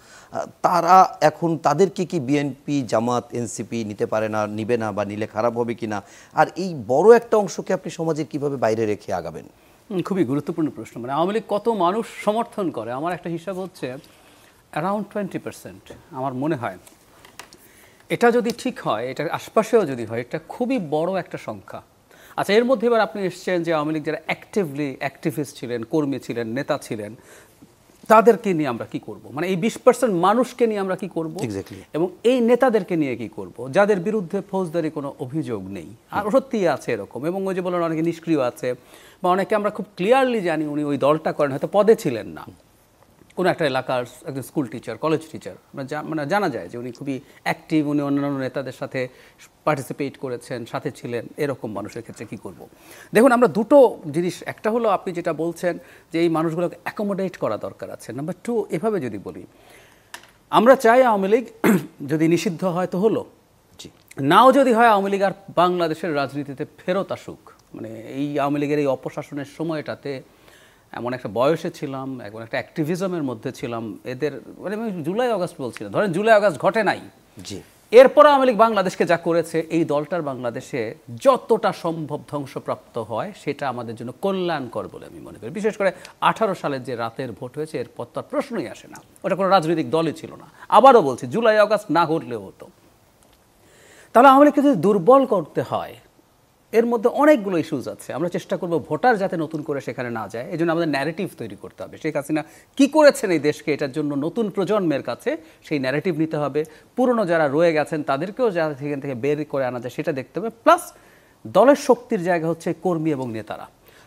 তারা এখন তাদেরকে কি বিএনপি, জামাত, এনসিপি নিতে পারে না, নিবে না, বা নিলে খারাপ হবে কিনা? আর এই বড় একটা অংশকে আপনি সমাজের কিভাবে বাইরে রেখে আগাবেন? খুবই গুরুত্বপূর্ণ প্রশ্ন। মানে আওয়ামী লীগ কত মানুষ সমর্থন করে? আমার একটা হিসাব হচ্ছে অ্যারাউন্ড 20%। আমার মনে হয় এটা যদি ঠিক হয়, এটার আশপাশেও যদি হয়, এটা খুবই বড় একটা সংখ্যা। আচ্ছা, এর মধ্যে এবার আপনি এসছেন যে আওয়ামী লীগ যারা অ্যাক্টিভিস্ট ছিলেন, কর্মী ছিলেন, নেতা ছিলেন, তাদেরকে নিয়ে আমরা কি করব? মানে এই 20% মানুষকে নিয়ে আমরা কি করব, এবং এই নেতাদেরকে নিয়ে কি করব যাদের বিরুদ্ধে ফৌজদারি কোনো অভিযোগ নেই? আর সত্যিই আছে এরকম, এবং ওই যে বলেন অনেকে নিষ্ক্রিয় আছে, বা অনেকে আমরা খুব ক্লিয়ারলি জানি উনি ওই দলটা করেন, হয়তো পদে ছিলেন না, কোনো একটা এলাকার একজন স্কুল টিচার, কলেজ টিচার, মানে জানা যায় যে উনি খুবই অ্যাক্টিভ, উনি অন্যান্য নেতাদের সাথে পার্টিসিপেট করেছেন, সাথে ছিলেন, এরকম মানুষের ক্ষেত্রে কি করব? দেখুন, আমরা দুটো জিনিস, একটা হলো আপনি যেটা বলছেন যে এই মানুষগুলোকে অ্যাকোমোডেট করা দরকার আছে। নাম্বার 2, এভাবে যদি বলি, আমরা চাই আওয়ামী লীগ যদি নিষিদ্ধ হয় তো হলো, নাও যদি হয় আওয়ামী লীগ আর বাংলাদেশের রাজনীতিতে ফেরত আসুক। মানে এই আওয়ামী লীগের এই অপশাসনের সময়টাতে এমন একটা বয়সে ছিলাম, এমন একটা অ্যাক্টিভিজমের মধ্যে ছিলাম, এদের মানে আমি জুলাই আগস্ট বলছি না, ধরেন জুলাই আগস্ট ঘটে নাই, এরপর আওয়ামী লীগ বাংলাদেশকে যা করেছে, এই দলটার বাংলাদেশে যতটা সম্ভব ধ্বংসপ্রাপ্ত হয় সেটা আমাদের জন্য কল্যাণকর বলে আমি মনে করি। বিশেষ করে 18 সালের যে রাতের ভোট হয়েছে, এরপর তার প্রশ্নই আসে না, ওটা কোনো রাজনৈতিক দলই ছিল না। আবারও বলছি, জুলাই আগস্ট না ঘটলেও হতো। তাহলে আওয়ামী লীগকে যদি দুর্বল করতে হয়, এর মধ্যে অনেকগুলো ইস্যুজ আছে। আমরা চেষ্টা করব ভোটার যাতে নতুন করে সেখানে না যায়, এই জন্য আমাদের ন্যারেটিভ তৈরি করতে হবে। শেখ হাসিনা কী করেছেন এই দেশকে, এটার জন্য নতুন প্রজন্মের কাছে সেই ন্যারেটিভ নিতে হবে। পুরনো যারা রয়ে গেছেন তাদেরকেও যারা সেখান থেকে বের করে আনা যায় সেটা দেখতে হবে। প্লাস দলের শক্তির জায়গা হচ্ছে কর্মী এবং নেতারা,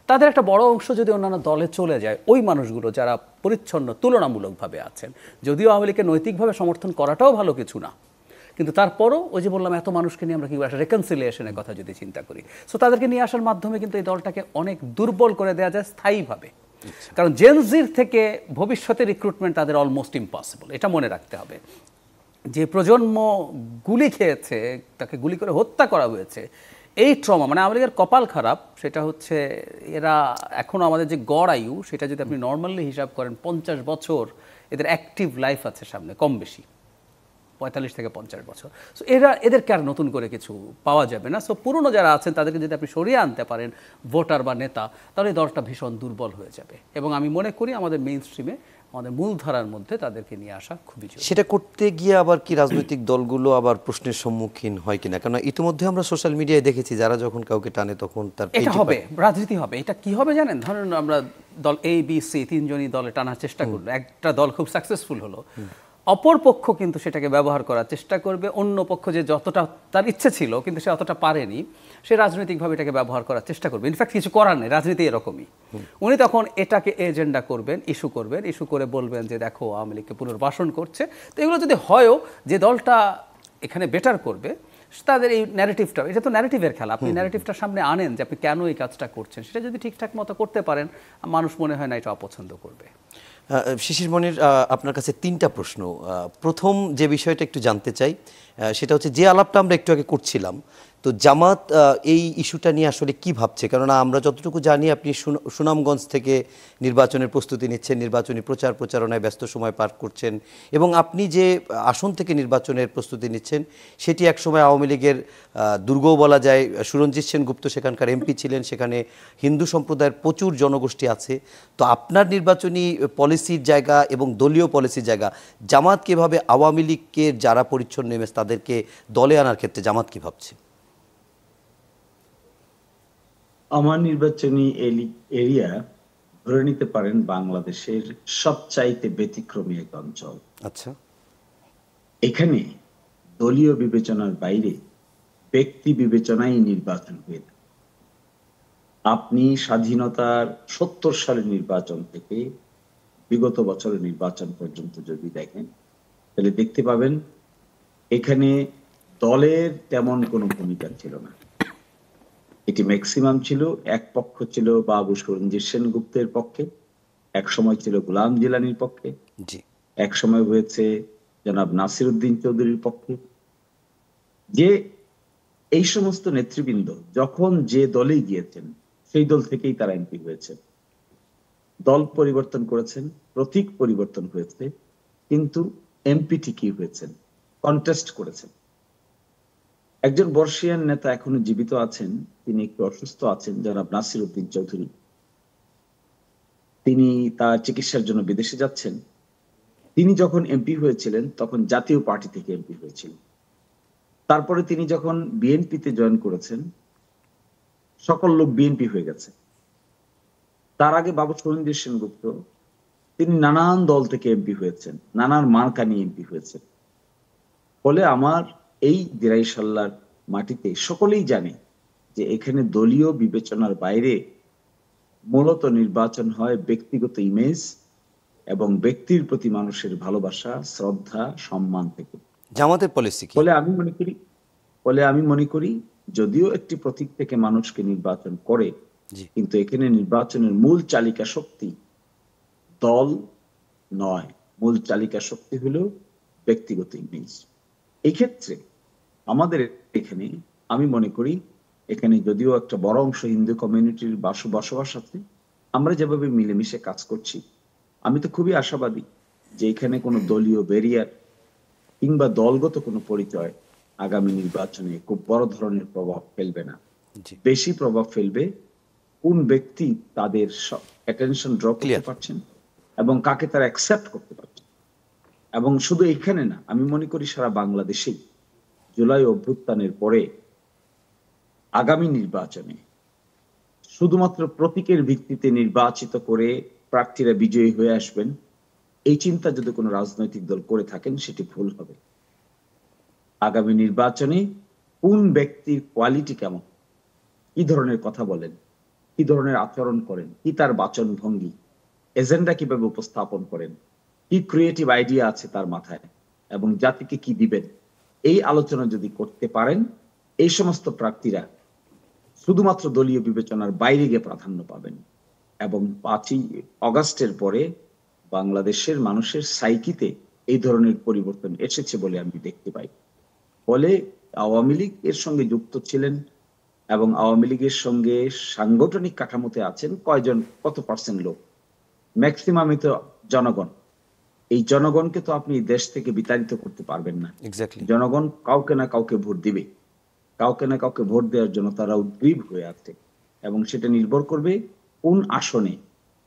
তাদের একটা বড় অংশ যদি অন্যান্য দলে চলে যায়, ওই মানুষগুলো যারা পরিচ্ছন্ন তুলনামূলকভাবে আছেন, যদিও আওয়ামী লীগকে নৈতিকভাবে সমর্থন করাটাও ভালো কিছু না, কিন্তু তারপরও ওই যে বললাম, এত মানুষকে নিয়ে আমরা কীভাবে একটা রেকনসিলিয়েশনের কথা যদি চিন্তা করি, সো তাদেরকে নিয়ে আসার মাধ্যমে কিন্তু এই দলটাকে অনেক দুর্বল করে দেওয়া যায় স্থায়ীভাবে। কারণ জেনজির থেকে ভবিষ্যতে রিক্রুটমেন্ট তাদের অলমোস্ট ইম্পসিবল, এটা মনে রাখতে হবে। যে প্রজন্ম গুলি খেয়েছে, তাকে গুলি করে হত্যা করা হয়েছে, এই ট্রমা মানে আওয়ামী লীগের কপাল খারাপ, সেটা হচ্ছে এরা এখনও আমাদের যে গড় আয়ু সেটা যদি আপনি নর্মালি হিসাব করেন 50 বছর এদের অ্যাক্টিভ লাইফ আছে সামনে, কম বেশি 45 থেকে 50 বছর। সো এদেরকে আর নতুন করে কিছু পাওয়া যাবে না। সো পুরনো যারা আছেন তাদেরকে যদি আপনি সরিয়ে আনতে পারেন ভোটার বা নেতা, তাহলে এই দলটা ভীষণ দুর্বল হয়ে যাবে। এবং আমি মনে করি আমাদের মেইন স্ট্রিমে, আমাদের মূলধারার মধ্যে তাদেরকে নিয়ে আসা খুবই জরুরি। সেটা করতে গিয়ে আবার কি রাজনৈতিক দলগুলো আবার প্রশ্নের সম্মুখীন হয় কিনা? কারণ ইতিমধ্যে আমরা সোশ্যাল মিডিয়ায় দেখেছি যারা যখন কাউকে টানে তখন তার এটা হবে, রাজনীতি হবে। এটা কি হবে জানেন, ধরেন আমরা দল A B C তিনজনই দলে টানার চেষ্টা করলো, একটা দল খুব সাকসেসফুল হলো, অপর পক্ষ কিন্তু সেটাকে ব্যবহার করার চেষ্টা করবে, অন্য পক্ষ যে যতটা তার ইচ্ছে ছিল কিন্তু সে অতটা পারেনি, সে রাজনৈতিকভাবে এটাকে ব্যবহার করার চেষ্টা করবে। ইনফ্যাক্ট কিছু করার নেই, রাজনীতি এরকমই। উনি তখন এটাকে এজেন্ডা করবেন, ইস্যু করে বলবেন যে দেখো আওয়ামী লীগকে পুনর্বাসন করছে। তো এগুলো যদি হয়ও, যে দলটা এখানে বেটার করবে তাদের এই ন্যারেটিভটা, এটা তো ন্যারেটিভের খেলা, আপনি ন্যারেটিভটা সামনে আনেন যে আপনি কেন এই কাজটা করছেন, সেটা যদি ঠিকঠাক মতো করতে পারেন মানুষ মনে হয় না এটা অপছন্দ করবে। শিশির মনির, আপনার কাছে 3টা প্রশ্ন। প্রথম যে বিষয়টা একটু জানতে চাই সেটা হচ্ছে, যে আলাপটা আমরা একটু আগে করছিলাম, তো জামাত এই ইস্যুটা নিয়ে আসলে কি ভাবছে? কেননা আমরা যতটুকু জানি আপনি সুনামগঞ্জ থেকে নির্বাচনের প্রস্তুতি নিচ্ছেন, নির্বাচনী প্রচারণায় ব্যস্ত সময় পার করছেন, এবং আপনি যে আসন থেকে নির্বাচনের প্রস্তুতি নিচ্ছেন সেটি একসময় আওয়ামী লীগের দুর্গও বলা যায়। সুরঞ্জিত সেনগুপ্ত সেখানকার এমপি ছিলেন, সেখানে হিন্দু সম্প্রদায়ের প্রচুর জনগোষ্ঠী আছে। তো আপনার নির্বাচনী পলিসির জায়গা এবং দলীয় পলিসির জায়গা, জামাত কীভাবে আওয়ামী লীগকে যারা পরিচ্ছন্ন ইমেজ তাদেরকে দলে আনার ক্ষেত্রে জামাত কী ভাবছে? আমার নির্বাচনী এরিয়া ধরে নিতে পারেন বাংলাদেশের সবচাইতে ব্যতিক্রমী এক অঞ্চল। আচ্ছা, এখানে দলীয় বিবেচনার বাইরে ব্যক্তি বিবেচনায় নির্বাচন হয়ে থাকে। আপনি স্বাধীনতার 70 সালের নির্বাচন থেকে বিগত বছরের নির্বাচন পর্যন্ত যদি দেখেন, তাহলে দেখতে পাবেন এখানে দলের তেমন কোনো ভূমিকা ছিল না। এটি ম্যাক্সিমাম ছিল, এক পক্ষ ছিল বাবু সুরঞ্জিত সেনগুপ্তের পক্ষে, এক সময় ছিল গোলাম জিলানির পক্ষে, এক সময় হয়েছে জনাব নাসির উদ্দিন চৌধুরীর পক্ষে। যে এই সমস্ত নেতৃবৃন্দ যখন যে দলে গিয়েছেন সেই দল থেকেই তারা এমপি হয়েছে। দল পরিবর্তন করেছেন, প্রতীক পরিবর্তন হয়েছে, কিন্তু এমপি ঠিকই হয়েছেন, কন্টেস্ট করেছেন। একজন বর্ষিয়ান নেতা এখনো জীবিত আছেন, তিনি একটু অসুস্থ আছেন, জনাব নাসির উদ্দিন চৌধুরী। তিনি তার চিকিৎসার জন্য বিদেশে যাচ্ছেন। তিনি যখন এমপি হয়েছিলেন তখন জাতীয় পার্টি থেকে এমপি হয়েছিলেন। তারপরে তিনি যখন বিএনপিতে জয়েন করেছেন, সকল লোক বিএনপি হয়ে গেছে। তার আগে বাবু সুরঞ্জিত সেনগুপ্ত, তিনি নানান দল থেকে এমপি হয়েছেন, নানান মার্কা নিয়ে এমপি হয়েছেন। ফলে আমার এই দিরাইশাল্লার মাটিতে সকলেই জানে যে এখানে দলীয় বিবেচনার বাইরে মূলত নির্বাচন হয় ব্যক্তিগত ইমেজ এবং ব্যক্তির প্রতি মানুষের ভালোবাসা, শ্রদ্ধা, সম্মান থেকে। জামাতের পলিসি কি? ফলে আমি মনে করি যদিও একটি প্রতীক থেকে মানুষকে নির্বাচন করে, কিন্তু এখানে নির্বাচনের মূল চালিকা শক্তি দল নয়, মূল চালিকা শক্তি হলো ব্যক্তিগত ইমেজ। এই ক্ষেত্রে আমাদের এখানে আমি মনে করি এখানে যদিও একটা বড় অংশ হিন্দু কমিউনিটির বসবাস আছে, আমরা যেভাবে মিলেমিশে কাজ করছি, আমি তো খুবই আশাবাদী যে এখানে কোনো দলীয় ব্যারিয়ার কিংবা দলগত কোনো পরিচয় আগামী নির্বাচনে খুব বড় ধরনের প্রভাব ফেলবে না। বেশি প্রভাব ফেলবে কোন ব্যক্তি তাদের অ্যাটেনশন ড্র করতে পারছেন এবং কাকে তারা অ্যাকসেপ্ট করতে পারছেন। এবং শুধু এখানে না, আমি মনে করি সারা বাংলাদেশেই জুলাই অভ্যুত্থানের পরে আগামী নির্বাচনে শুধুমাত্র প্রতীকের ভিত্তিতে নির্বাচিত করে প্রার্থীরা বিজয়ী হয়ে আসবেন, এই চিন্তা যদি কোনো রাজনৈতিক দল করে থাকেন সেটি ভুল হবে। আগামী নির্বাচনে কোন ব্যক্তির কোয়ালিটি কেমন, কি ধরনের কথা বলেন, কি ধরনের আচরণ করেন, কি তার বাচন ভঙ্গি, এজেন্ডা কিভাবে উপস্থাপন করেন, কি ক্রিয়েটিভ আইডিয়া আছে তার মাথায়, এবং জাতিকে কি দিবেন, এই আলোচনা যদি করতে পারেন, এই সমস্ত প্রার্থীরা শুধুমাত্র দলীয় বিবেচনার বাইরে গিয়ে প্রাধান্য পাবেন। এবং 5ই অগাস্টের পরে বাংলাদেশের মানুষের সাইকিতে এই ধরনের পরিবর্তন এসেছে বলে আমি দেখতে পাই। ফলে আওয়ামী লীগ এর সঙ্গে যুক্ত ছিলেন এবং আওয়ামী লীগের সঙ্গে সাংগঠনিক কাঠামোতে আছেন কয়জন, কত পার্সেন্ট লোক? ম্যাক্সিমামই তো জনগণ। এই জনগণকে তো আপনি দেশ থেকে বিতাড়িত করতে পারবেন না। এক্স্যাক্টলি। জনগণ কাউকে না কাউকে ভোট দিবে, কাউকে না কাউকে ভোট দেওয়ার জন্য তারা উদ্গ্রীব হয়ে আছে, এবং সেটা নির্ভর করবে কোন আসনে,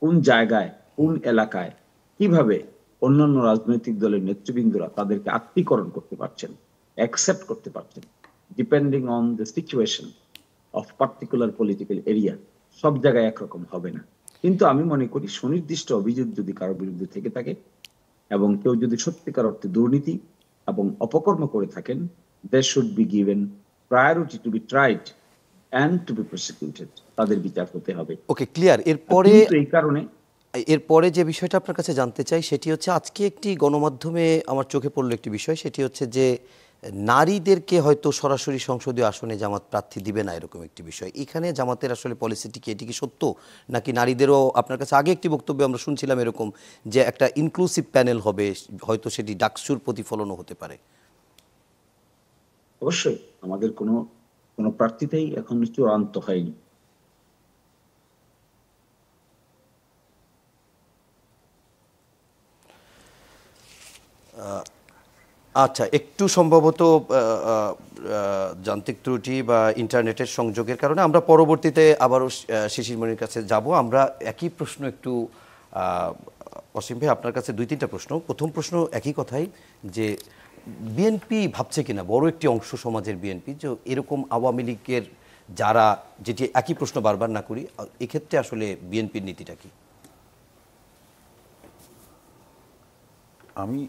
কোন জায়গায়, কোন এলাকায় কিভাবে অন্যান্য রাজনৈতিক দলের নেতৃবৃন্দরা তাদেরকে আত্মীকরণ করতে পারছেন, অ্যাকসেপ্ট করতে পারছেন, depending on the situation of particular political area. সব জায়গায় একরকম হবে না। কিন্তু আমি মনে করি সুনির্দিষ্ট অভিযোগ যদি কারো বিরুদ্ধে থেকে থাকে এবং কেউ যদি সত্যিকার অর্থে দুর্নীতি এবং অপকর্ম করে থাকেন, they should be given priority to be tried and to be prosecuted. তাদের বিচার হতে হবে। ওকে, ক্লিয়ার। এরপরে কিন্তু এই কারণে এরপরে যে বিষয়টা আপনার কাছে জানতে চাই সেটি হচ্ছে, আজকে একটি গণমাধ্যমে আমার চোখে পড়লো একটি বিষয়, সেটি হচ্ছে যে নারীদেরকে হয়তো সরাসরি সংসদীয় আসনে জামাত প্রার্থী দিবে না, এরকম একটি বিষয়। এখানে জামাতের আসলে পলিসিটি কি, এটি কি সত্য নাকি নারীদেরও? আপনার কাছে আগে একটি বক্তব্যে আমরা শুনছিলাম এরকম যে একটা ইনক্লুসিভ প্যানেল হবে, হয়তো সেটি ডাকসুর প্রতিফলনও হতে পারে। অবশ্যই আমাদের কোনো প্রার্থীতেই এখন চূড়ান্ত হয়নি। আচ্ছা, একটু সম্ভবত যান্ত্রিক ত্রুটি বা ইন্টারনেটের সংযোগের কারণে আমরা পরবর্তীতে আবারও শিশির মনির কাছে যাব। আমরা একই প্রশ্ন একটু অসীম ভাই আপনার কাছে 2-3টা প্রশ্ন। প্রথম প্রশ্ন একই কথাই, যে বিএনপি ভাবছে কিনা, বড় একটি অংশ সমাজের বিএনপি, যে এরকম আওয়ামী লীগের যারা, যেটি একই প্রশ্ন বারবার না করি, এক্ষেত্রে আসলে বিএনপির নীতিটা কি? আমি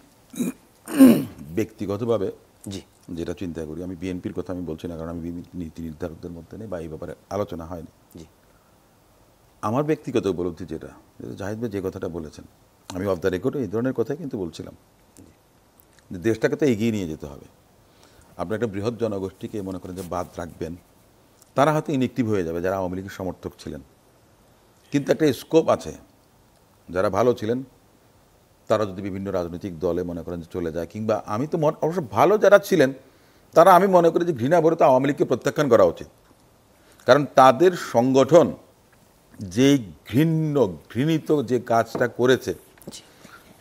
ব্যক্তিগতভাবে জি, যেটা চিন্তা করি, আমি বিএনপির কথা আমি বলছি না, কারণ আমি নীতি নির্ধারকদের মধ্যে নেই বা এই ব্যাপারে আলোচনা হয়নি। জি, আমার ব্যক্তিগত উপলব্ধি যেটা, জাহিদ ভাই যে কথাটা বলেছেন, আমি অফ দ্য রেকর্ডে এই ধরনের কথাই কিন্তু বলছিলাম, যে দেশটাকে তো এগিয়ে নিয়ে যেতে হবে। আপনি একটা বৃহৎ জনগোষ্ঠীকে মনে করেন যে বাদ রাখবেন, তারা হয়তো ইনএক্টিভ হয়ে যাবে যারা আওয়ামী লীগের সমর্থক ছিলেন, কিন্তু একটা স্কোপ আছে। যারা ভালো ছিলেন তারা যদি বিভিন্ন রাজনৈতিক দলে মনে করেন যে চলে যায়, কিংবা আমি তো অবশ্য ভালো যারা ছিলেন তারা, আমি মনে করি যে ঘৃণা ভরে তো আওয়ামী লীগকে প্রত্যাখ্যান করা উচিত। কারণ তাদের সংগঠন যেই ঘৃণিত যে কাজটা করেছে,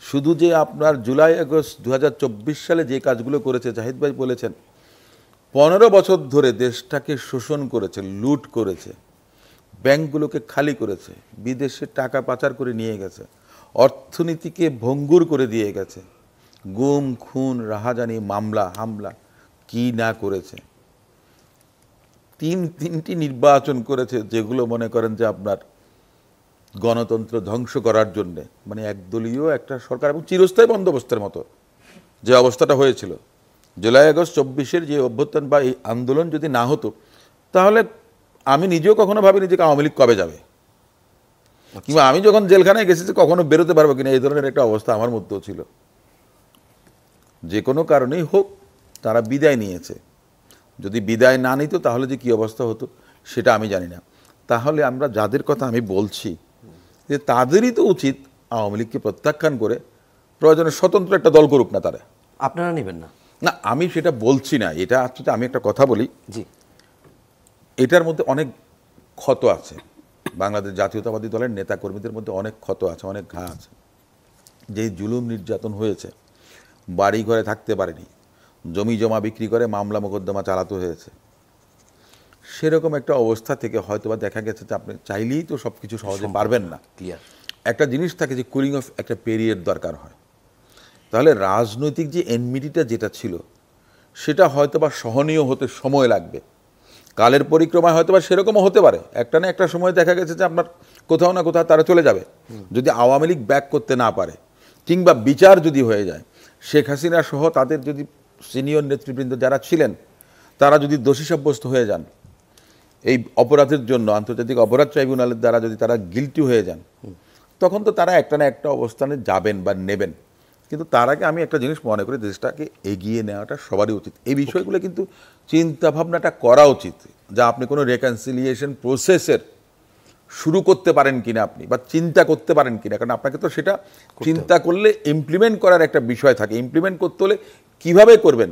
শুধু যে আপনার জুলাই আগস্ট 2024 সালে যে কাজগুলো করেছে, জাহিদ ভাই বলেছেন 15 বছর ধরে দেশটাকে শোষণ করেছে, লুট করেছে, ব্যাংকগুলোকে খালি করেছে, বিদেশে টাকা পাচার করে নিয়ে গেছে, অর্থনীতিকে ভঙ্গুর করে দিয়ে গেছে, গুম খুন রাহাজানি মামলা হামলা কি না করেছে, তিনটি নির্বাচন করেছে যেগুলো মনে করেন যে আপনার গণতন্ত্র ধ্বংস করার জন্যে, মানে একদলীয় একটা সরকার এবং চিরস্থায়ী বন্দোবস্তের মতো যে অবস্থাটা হয়েছিল। জুলাই আগস্ট 24-এর যে অভ্যুত্থান বা এই আন্দোলন যদি না হতো, তাহলে আমি নিজেও কখনো ভাবিনি যে আওয়ামী লীগ কবে যাবে, কিংবা আমি যখন জেলখানায় গেছি যে কখনো বেরোতে পারবো কিনা, এই ধরনের একটা অবস্থা আমার মধ্যেও ছিল। যে কোনো কারণেই হোক তারা বিদায় নিয়েছে। যদি বিদায় না নিত তাহলে যে কী অবস্থা হতো সেটা আমি জানি না। তাহলে আমরা যাদের কথা আমি বলছি, যে তাদেরই তো উচিত আওয়ামী লীগকে প্রত্যাখ্যান করে প্রয়োজনে স্বতন্ত্র একটা দল করুক না তারা। আপনারা নেবেন না? না, আমি সেটা বলছি না। এটা আসলে আমি একটা কথা বলি, জি, এটার মধ্যে অনেক ক্ষত আছে। বাংলাদেশ জাতীয়তাবাদী দলের নেতাকর্মীদের মধ্যে অনেক ক্ষত আছে, অনেক ঘা আছে। যেই জুলুম নির্যাতন হয়েছে, বাড়ি ঘরে থাকতে পারেনি, জমি জমা বিক্রি করে মামলা মোকদ্দমা চালাতে হয়েছে, সেরকম একটা অবস্থা থেকে হয়তোবা দেখা গেছে যে আপনি চাইলেই তো সব কিছু সহজে পারবেন না। ক্লিয়ার। একটা জিনিস থাকে যে কুলিং অফ একটা পিরিয়ড দরকার হয়। তাহলে রাজনৈতিক যে এনমিটিটা যেটা ছিল সেটা হয়তোবা সহনীয় হতে সময় লাগবে। কালের পরিক্রমায় হয়তোবা সেরকমও হতে পারে, একটা না একটা সময় দেখা গেছে যে আপনার কোথাও না কোথাও তারা চলে যাবে, যদি আওয়ামী লীগ ব্যাক করতে না পারে, কিংবা বিচার যদি হয়ে যায়, শেখ হাসিনা সহ তাদের যদি সিনিয়র নেতৃবৃন্দ যারা ছিলেন তারা যদি দোষী সাব্যস্ত হয়ে যান এই অপরাধের জন্য, আন্তর্জাতিক অপরাধ ট্রাইব্যুনালের দ্বারা যদি তারা গিলটি হয়ে যান, তখন তো তারা একটা না একটা অবস্থানে যাবেন বা নেবেন। কিন্তু তার আগে আমি একটা জিনিস মনে করি, দেশটাকে এগিয়ে নেওয়াটা সবারই উচিত। এই বিষয়গুলো কিন্তু চিন্তা ভাবনাটা করা উচিত, যা আপনি কোনো রেকনসিলিয়েশন প্রসেসের শুরু করতে পারেন কিনা আপনি, বা চিন্তা করতে পারেন কিনা। কারণ আপনাকে তো সেটা চিন্তা করলে ইমপ্লিমেন্ট করার একটা বিষয় থাকে। ইমপ্লিমেন্ট করতে হলে কীভাবে করবেন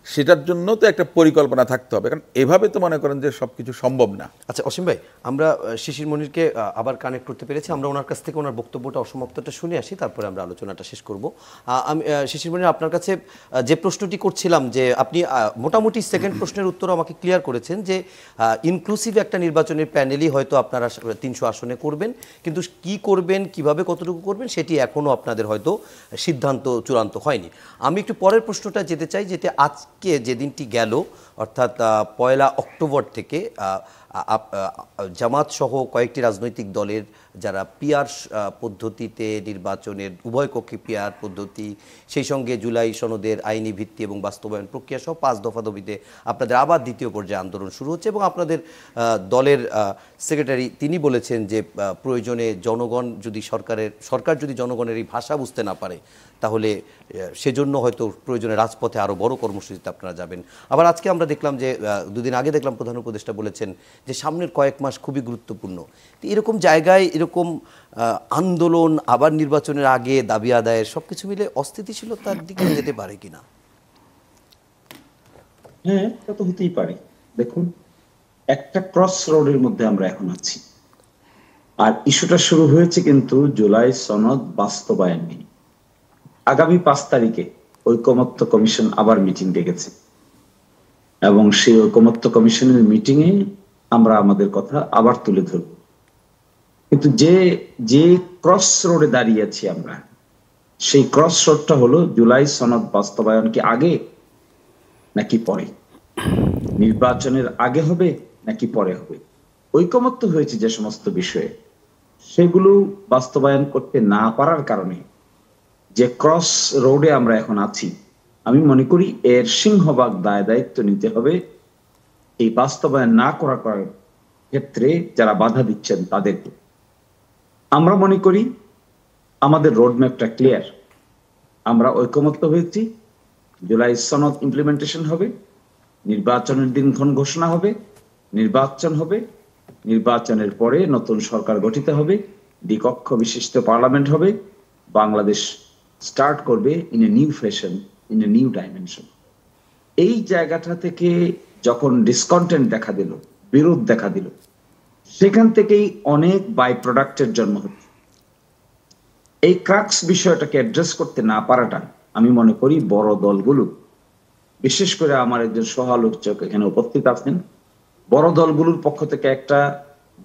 সেটার জন্য তো একটা পরিকল্পনা থাকতে হবে, কারণ এভাবে তো মনে করেন যে সবকিছু সম্ভব না। আচ্ছা অসীম ভাই, আমরা শিশির মনিরকে আবার কানেক্ট করতে পেরেছি। আমরা ওনার কাছ থেকে ওনার বক্তব্যটা অসমাপ্তটা শুনে আসি, তারপরে আমরা আলোচনাটা শেষ করব। আমি শিশির মনির, আপনার কাছে যে প্রশ্নটি করছিলাম, যে আপনি মোটামুটি সেকেন্ড প্রশ্নের উত্তর আমাকে ক্লিয়ার করেছেন যে ইনক্লুসিভ একটা নির্বাচনের প্যানেলই হয়তো আপনারা 300 আসনে করবেন, কিন্তু কি করবেন, কিভাবে, কতটুকু করবেন, সেটি এখনও আপনাদের হয়তো সিদ্ধান্ত চূড়ান্ত হয়নি। আমি একটু পরের প্রশ্নটা যেতে চাই, যেটা আজকে যেদিনটি গেল, অর্থাৎ 1 অক্টোবর থেকে জামাত সহ কয়েকটি রাজনৈতিক দলের যারা পিআর পদ্ধতিতে নির্বাচনের, উভয় কক্ষে পিআর পদ্ধতি, সেই সঙ্গে জুলাই সনদের আইনি ভিত্তি এবং বাস্তবায়ন প্রক্রিয়া সহ 5 দফা দাবিতে আপনাদের আবার দ্বিতীয় পর্যায়ে আন্দোলন শুরু হচ্ছে। এবং আপনাদের দলের সেক্রেটারি তিনি বলেছেন যে প্রয়োজনে জনগণ যদি সরকার যদি জনগণের এই ভাষা বুঝতে না পারে, তাহলে সেজন্য হয়তো প্রয়োজনে রাজপথে আরও বড় কর্মসূচিতে আপনারা যাবেন। আবার আজকে আমরা দেখলাম যে 2 দিন আগে দেখলাম প্রধান উপদেষ্টা বলেছেন যে সামনের কয়েক মাস খুবই গুরুত্বপূর্ণ। তো এরকম জায়গায় এরকম আন্দোলন, আবার নির্বাচনের আগে দাবি আদায়ের, সবকিছু মিলে অস্থিতিশীলতার দিকে যেতে পারে কিনা? হ্যাঁ, তা তো হতেই পারে। দেখুন, একটা ক্রস রোডের মধ্যে আমরা এখন আছি, আর ইস্যুটা শুরু হয়েছে কিন্তু জুলাই সনদ বাস্তবায়ন নিয়ে। আগামী 5 তারিখে ঐকমত্য কমিশন আবার মিটিং ডেকেছে, এবং সেই ঐকমত্য কমিশনের মিটিং এ আমরা আমাদের কথা আবার তুলে ধরব। কিন্তু যে ক্রস রোডে দাঁড়িয়ে আছি আমরা, সেই ক্রস রোডটা হলো জুলাই সনদ বাস্তবায়ন কি আগে নাকি পরে, নির্বাচনের আগে হবে নাকি পরে হবে। ঐকমত্য হয়েছে যে সমস্ত বিষয়ে, সেগুলো বাস্তবায়ন করতে না পারার কারণে যে ক্রস রোডে আমরা এখন আছি, আমি মনে করি এর সিংহভাগ দায় দায়িত্ব নিতে হবে এই বাস্তবায়ন না করার ক্ষেত্রে যারা বাধা দিচ্ছেন তাদেরকে। আমরা মনে করি আমাদের রোডম্যাপটা ক্লিয়ার। আমরা ঐকমত্য হয়েছি, জুলাই সনদ ইমপ্লিমেন্টেশন হবে, নির্বাচনের দিনক্ষণ ঘোষণা হবে, নির্বাচন হবে, নির্বাচনের পরে নতুন সরকার গঠিত হবে, দ্বিকক্ষ বিশিষ্ট পার্লামেন্ট হবে, বাংলাদেশ স্টার্ট করবে in a new fashion, in a new dimension. এই জায়গাটা থেকে যখন ডিসকন্টেন্ট দেখা দিল, বিরোধ দেখা দিল, সেখান থেকেই অনেক বাই প্রোডাক্টের জন্ম হচ্ছে। এই ক্রাক্স বিষয়টাকে অ্যাড্রেস করতে না পারাটা আমি মনে করি বড় দলগুলো, বিশেষ করে আমার একজন সহালোচক এখানে উপস্থিত আছেন, বড় দলগুলোর পক্ষ থেকে একটা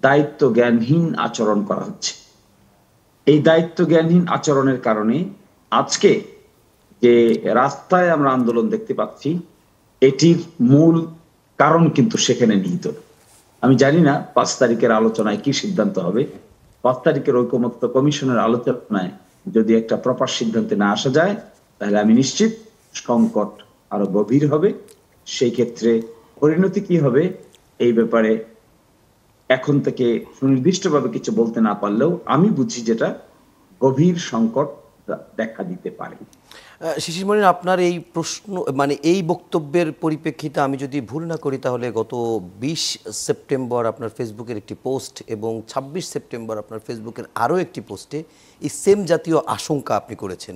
দায়িত্ব জ্ঞানহীন আচরণ করা হচ্ছে। এই দায়িত্ব জ্ঞানহীন আচরণের কারণে আজকে যে রাস্তায় আমরা আন্দোলন দেখতে পাচ্ছি, এটির মূল কারণ কিন্তু সেখানে নিহিত। আমি জানি না 5 তারিখের আলোচনায় কি সিদ্ধান্ত হবে। 5 তারিখের ঐকমত্য কমিশনের আলোচনায় যদি একটা প্রপার সিদ্ধান্তে না আসা যায়, তাহলে আমি নিশ্চিত সংকট আরো গভীর হবে। সেই ক্ষেত্রে পরিণতি কি হবে এই ব্যাপারে এখন থেকে সুনির্দিষ্টভাবে কিছু বলতে না পারলেও আমি বুঝি যেটা গভীর সংকট দেখা দিতে পারে। শিশির মনির, আপনার এই প্রশ্ন, মানে এই বক্তব্যের পরিপ্রেক্ষিতে আমি যদি ভুল না করি, তাহলে গত 20 সেপ্টেম্বর আপনার ফেসবুকের একটি পোস্ট এবং 26 সেপ্টেম্বর আপনার ফেসবুকের আরও একটি পোস্টে এই সেম জাতীয় আশঙ্কা আপনি করেছেন,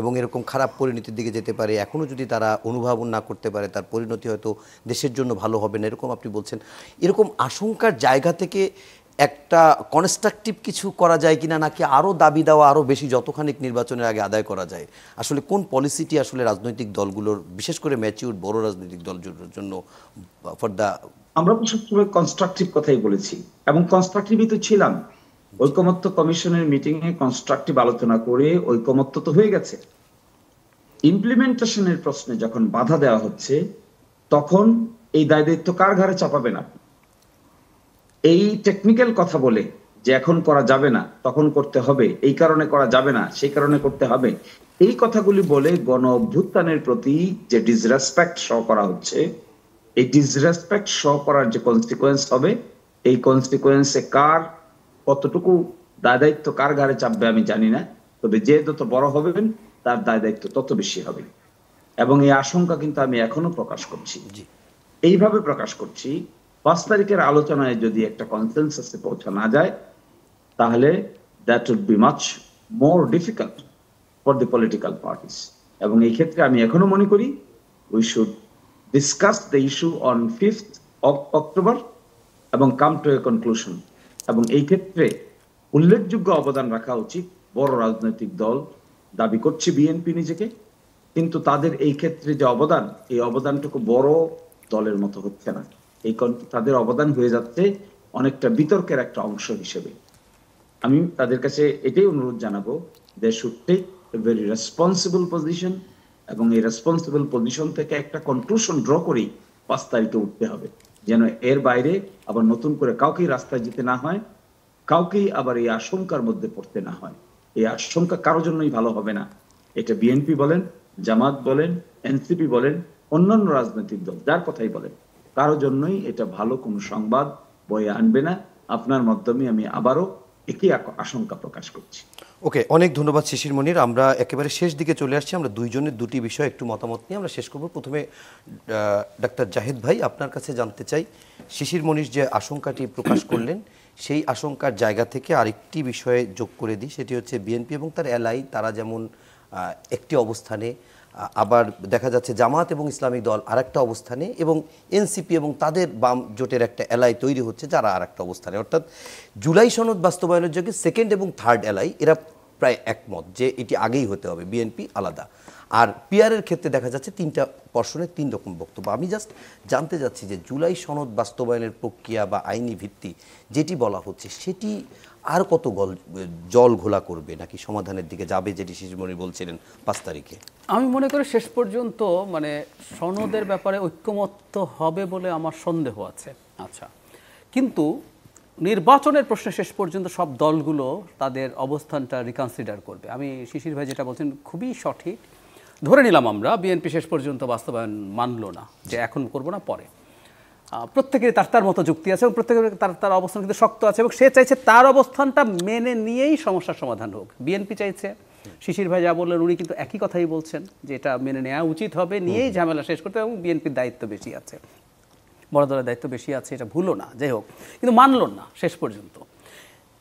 এবং এরকম খারাপ পরিণতির দিকে যেতে পারে, এখনও যদি তারা অনুধাবন না করতে পারে তার পরিণতি হয়তো দেশের জন্য ভালো হবে না, এরকম আপনি বলছেন। এরকম আশঙ্কার জায়গা থেকে একটা কনস্ট্রাকটিভ কিছু করা যায় কিনা, নাকি আরও দাবি দেওয়া আরও বেশি যতখানিক নির্বাচনের আগে আদায় করা যায়? আসলে কোন পলিসিটি আসলে রাজনৈতিক দলগুলোর, বিশেষ করে ম্যাচিউর বড় রাজনৈতিক দলগুলোর জন্য ফর দ্য... আমরা তো সবসময় কনস্ট্রাকটিভ কথাই বলেছি এবং কনস্ট্রাকটিভই তো ছিলাম। ঐকমত্য কমিশনের মিটিং এ কনস্ট্রাকটিভ আলোচনা করে ঐকমত্য তো হয়ে গেছে। ইমপ্লিমেন্টেশনের প্রশ্নে যখন বাধা দেওয়া হচ্ছে, তখন এই দায় দায়িত্ব কার ঘাড়ে চাপাবে না? এই টেকনিক্যাল কথা বলে যে এখন করা যাবে না, তখন করতে হবে, এই কারণে করা যাবে না, সেই কারণে করতে হবে, এই কথাগুলি বলে গণ অভ্যুত্থানের প্রতি যে ডিসরেসপেক্ট শো করা হচ্ছে, এই ডিসরেসপেক্ট শো করার যে কনসিকুয়েন্স হবে, এই কনসিকুয়েন্সে কার কতটুকু দায় দায়িত্ব কার ঘাড়ে চাপবে আমি জানি না, তবে যে যত বড় হবেন তার দায় দায়িত্ব তত বেশি হবে। এবং এই আশঙ্কা কিন্তু আমি এখনো প্রকাশ করছি, এইভাবে প্রকাশ করছি। 5 তারিখের আলোচনায় যদি একটা কনসেনসাসে পৌঁছা না যায়, তাহলে that would be much more difficult for the political parties. এবং এই ক্ষেত্রে আমি এখনো মনে করি we should discussed the issue on 5th of October এবং come to a conclusion. এবং এই ক্ষেত্রে উল্লেখযোগ্য অবদান রাখা উচিত বড় রাজনৈতিক দল, দাবি করছে বিএনপি নিজেকে, কিন্তু তাদের এই ক্ষেত্রে যে অবদান, এই অবদানটুকু বড় দলের মতো হচ্ছে না। তাদের অবদান হয়ে যাচ্ছে অনেকটা বিতর্কের একটা অংশ হিসেবে। আমি তাদের কাছে এটাই অনুরোধ জানাবো, they should take a very responsible position, এবং এই রেসপন্সিবল পজিশন থেকে একটা কনক্লুশন ড্র করেই 5 তারিখে উঠতে হবে, যেন এর বাইরে আবার নতুন করে কাউকেই রাস্তায় যেতে না হয়, কাউকেই আবার এই আশঙ্কার মধ্যে পড়তে না হয়। এই আশঙ্কা কারোর জন্যই ভালো হবে না। এটা বিএনপি বলেন, জামাত বলেন, এনসিপি বলেন, অন্যান্য রাজনৈতিক দল যার কথাই বলেন, কারোর জন্যই এটা ভালো কোনো সংবাদ বয়ে আনবে না। আপনার মাধ্যমে আমি আবারও একই আশঙ্কা প্রকাশ করছি। ওকে, অনেক ধন্যবাদ শিশির মনির। আমরা একেবারে শেষ দিকে চলে আসছি। আমরা দুইজনের দুটি বিষয় একটু মতামত নিয়ে আমরা শেষ করব। প্রথমে ডাক্তার জাহিদ ভাই, আপনার কাছে জানতে চাই, শিশির মনির যে আশঙ্কাটি প্রকাশ করলেন সেই আশঙ্কার জায়গা থেকে আরেকটি বিষয়ে যোগ করে দিই, সেটি হচ্ছে বিএনপি এবং তার এলাই, তারা যেমন একটি অবস্থানে, আবার দেখা যাচ্ছে জামাত এবং ইসলামিক দল আরেকটা অবস্থানে, এবং এনসিপি এবং তাদের বাম জোটের একটা এলাই তৈরি হচ্ছে যারা আরেকটা অবস্থানে। অর্থাৎ জুলাই সনদ বাস্তবায়নের যোগে সেকেন্ড এবং থার্ড এলাই এরা প্রায় একমত যে এটি আগেই হতে হবে, বিএনপি আলাদা। আর পিআরের ক্ষেত্রে দেখা যাচ্ছে 3টা পর্ষণে 3 রকম বক্তব্য। আমি জাস্ট জানতে যাচ্ছি যে জুলাই সনদ বাস্তবায়নের প্রক্রিয়া বা আইনি ভিত্তি যেটি বলা হচ্ছে সেটি আর কত জল ঘোলা করবে, নাকি সমাধানের দিকে যাবে, যেটি শিশুমণি বলছিলেন 5 তারিখে? আমি মনে করি শেষ পর্যন্ত মানে সনদের ব্যাপারে ঐক্যমত্য হবে বলে আমার সন্দেহ আছে। আচ্ছা, কিন্তু নির্বাচনের প্রশ্নে শেষ পর্যন্ত সব দলগুলো তাদের অবস্থানটা রিকনসিডার করবে। আমি শিশির ভাই যেটা বলছেন খুবই সঠিক। ধরে নিলাম আমরা বিএনপি শেষ পর্যন্ত বাস্তবায়ন মানলো না, যে এখন করব না, পরে প্রত্যেকের তার মতো যুক্তি আছে এবং প্রত্যেকের তার অবস্থান কিন্তু শক্ত আছে, এবং সে চাইছে তার অবস্থানটা মেনে নিয়েই সমস্যার সমাধান হোক। বিএনপি চাইছে, শিশির ভাই যা বললেন উনি কিন্তু একই কথাই বলছেন, যে এটা মেনে নেওয়া উচিত হবে, নিয়েই ঝামেলা শেষ করতে হবে, এবং বিএনপির দায়িত্ব বেশি আছে, বড় দলের দায়িত্ব বেশি আছে, এটা ভুলো না। যাই হোক, কিন্তু মানল না শেষ পর্যন্ত।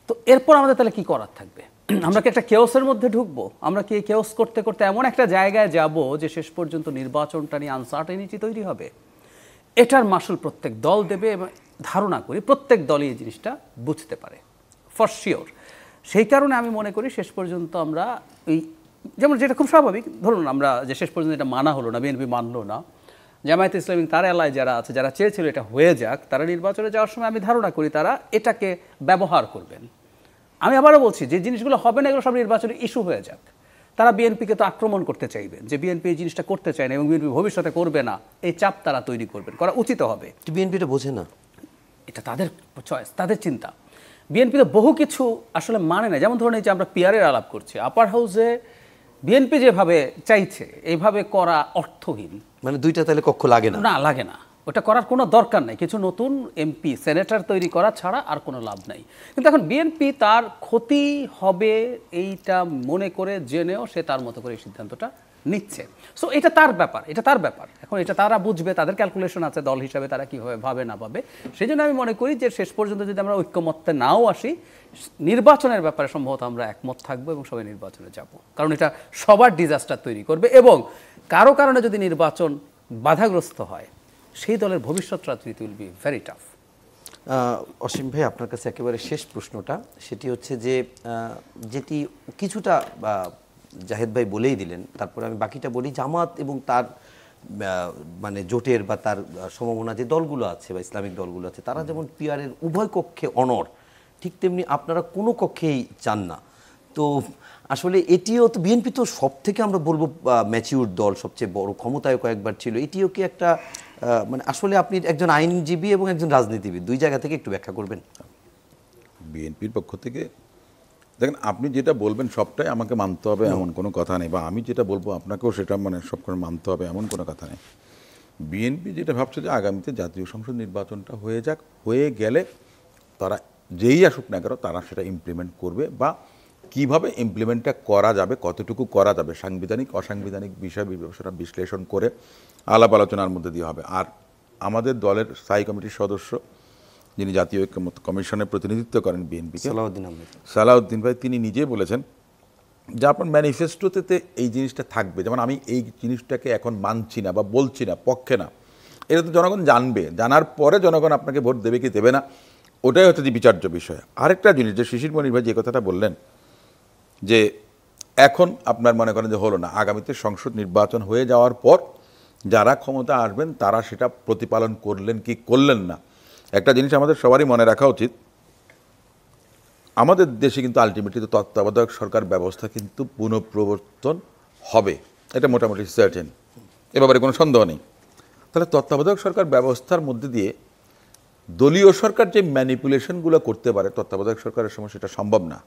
তো এরপর আমাদের তাহলে কি করার থাকবে? আমরা কি একটা কেওসের মধ্যে ঢুকবো? আমরা কি কেওস করতে করতে এমন একটা জায়গায় যাব যে শেষ পর্যন্ত নির্বাচনটা নিয়ে আনসার্টেনিটি তৈরি হবে? এটার মাসুল প্রত্যেক দল দেবে, এবং ধারণা করি প্রত্যেক দলই এই জিনিসটা বুঝতে পারে ফর শিওর। সেই কারণে আমি মনে করি শেষ পর্যন্ত আমরা এই, যেমন যেটা খুব স্বাভাবিক, ধরুন আমরা যে শেষ পর্যন্ত এটা মানা হলো না, বিএনপি মানলো না, জামায়াতে ইসলামী তার এলাকায় যারা আছে, যারা চেয়েছিল এটা হয়ে যাক, তারা নির্বাচনে যাওয়ার সময় আমি ধারণা করি তারা এটাকে ব্যবহার করবেন। আমি আবারও বলছি, যে জিনিসগুলো হবে না এগুলো সব নির্বাচনে ইস্যু হয়ে যাক। তারা বিএনপিকে তো আক্রমণ করতে চাইবেন, যে বিএনপি এই জিনিসটা করতে চায় না এবং বিএনপি ভবিষ্যতে করবে না, এই চাপ তারা তৈরি করবেন, করা উচিত হবে। বিএনপি এটা বোঝে না, এটা তাদের চয়েস, তাদের চিন্তা। বিএনপি তো বহু কিছু আসলে মানে না। যেমন ধরুন এই যে আমরা পিআরের আলাপ করছি, আপার হাউসে বিএনপি যেভাবে চাইছে এইভাবে করা অর্থহীন। মানে দুইটা তাহলে কক্ষ লাগে না? না, লাগে না, ওটা করার কোনো দরকার নেই। কিছু নতুন এমপি সেনেটর তৈরি করা ছাড়া আর কোনো লাভ নাই। কিন্তু এখন বিএনপি তার ক্ষতি হবে এইটা মনে করে জেনেও সে তার মতো করে এই সিদ্ধান্তটা নিচ্ছে। সো এটা তার ব্যাপার, এটা তার ব্যাপার। এখন এটা তারা বুঝবে, তাদের ক্যালকুলেশন আছে দল হিসাবে তারা কীভাবে ভাবে না ভাবে। সেই জন্য আমি মনে করি যে শেষ পর্যন্ত যদি আমরা ঐক্যমত্যে নাও আসি, নির্বাচনের ব্যাপারে সম্ভবত আমরা একমত থাকবো এবং সবাই নির্বাচনে যাব, কারণ এটা সবার ডিজাস্টার তৈরি করবে। এবং কারো কারণে যদি নির্বাচন বাধাগ্রস্ত হয়, সেই দলের ভবিষ্যৎ রাজনীতি উইল বি ভেরি টাফ। অসীম ভাই, আপনার কাছে একেবারে শেষ প্রশ্নটা, সেটি হচ্ছে যে যেটি কিছুটা জাহেদ ভাই বলেই দিলেন, তারপরে আমি বাকিটা বলি। জামাত এবং তার মানে জোটের বা তার সমমনা যে দলগুলো আছে বা ইসলামিক দলগুলো আছে, তারা যেমন পিআরের উভয় কক্ষে অনড়, ঠিক তেমনি আপনারা কোনো কক্ষেই চান না। তো আসলে এটিও তো, বিএনপি তো সব থেকে আমরা বলবো ম্যাচিউর দল, সবচেয়ে বড় ক্ষমতায় কয়েকবার ছিল, এটিও কি একটা মানে আসলে আপনি একজন আইনজীবী এবং একজন রাজনীতিবিদ, দুই জায়গা থেকে একটু ব্যাখ্যা করবেন? বিএনপির পক্ষ থেকে দেখেন, আপনি যেটা বলবেন সবটাই আমাকে মানতে হবে এমন কোনো কথা নেই, বা আমি যেটা বলবো আপনাকেও সেটা মানে সব করে মানতে হবে এমন কোনো কথা নেই। বিএনপি যেটা ভাবছে যে আগামীতে জাতীয় সংসদ নির্বাচনটা হয়ে যাক, হয়ে গেলে তারা যেই আসুক না কেন তারা সেটা ইমপ্লিমেন্ট করবে, বা কিভাবে ইমপ্লিমেন্টটা করা যাবে, কতটুকু করা যাবে, সাংবিধানিক অসাংবিধানিক বিষয় বিবেচনা বিশ্লেষণ করে আলাপ আলোচনার মধ্যে দিয়ে হবে। আর আমাদের দলের স্থায়ী কমিটির সদস্য, যিনি জাতীয় ঐক্যমত্য কমিশনের প্রতিনিধিত্ব করেন বিএনপিকে, সালাউদ্দিন ভাই, তিনি নিজে বলেছেন যে আপনার ম্যানিফেস্টোতে এই জিনিসটা থাকবে। যেমন আমি এই জিনিসটাকে এখন মানছি না বা বলছি না, পক্ষে না, এটা তো জনগণ জানবে, জানার পরে জনগণ আপনাকে ভোট দেবে কি দেবে না, ওটাই হচ্ছে যে বিচার্য বিষয়। আরেকটা জিনিস যে শিশির মনির ভাই যে কথাটা বললেন যে এখন আপনার মনে করেন যে হলো না, আগামীতে সংসদ নির্বাচন হয়ে যাওয়ার পর যারা ক্ষমতা আসবেন তারা সেটা প্রতিপালন করলেন কি করলেন না। একটা জিনিস আমাদের সবারই মনে রাখা উচিত, আমাদের দেশে কিন্তু আলটিমেটলি তত্ত্বাবধায়ক সরকার ব্যবস্থা কিন্তু পুনঃপ্রবর্তন হবে, এটা মোটামুটি সার্টেন, এ ব্যাপারে কোনো সন্দেহ নেই। তাহলে তত্ত্বাবধায়ক সরকার ব্যবস্থার মধ্যে দিয়ে দলীয় সরকার যে ম্যানিপুলেশনগুলো করতে পারে তত্ত্বাবধায়ক সরকারের সময় সেটা সম্ভব না।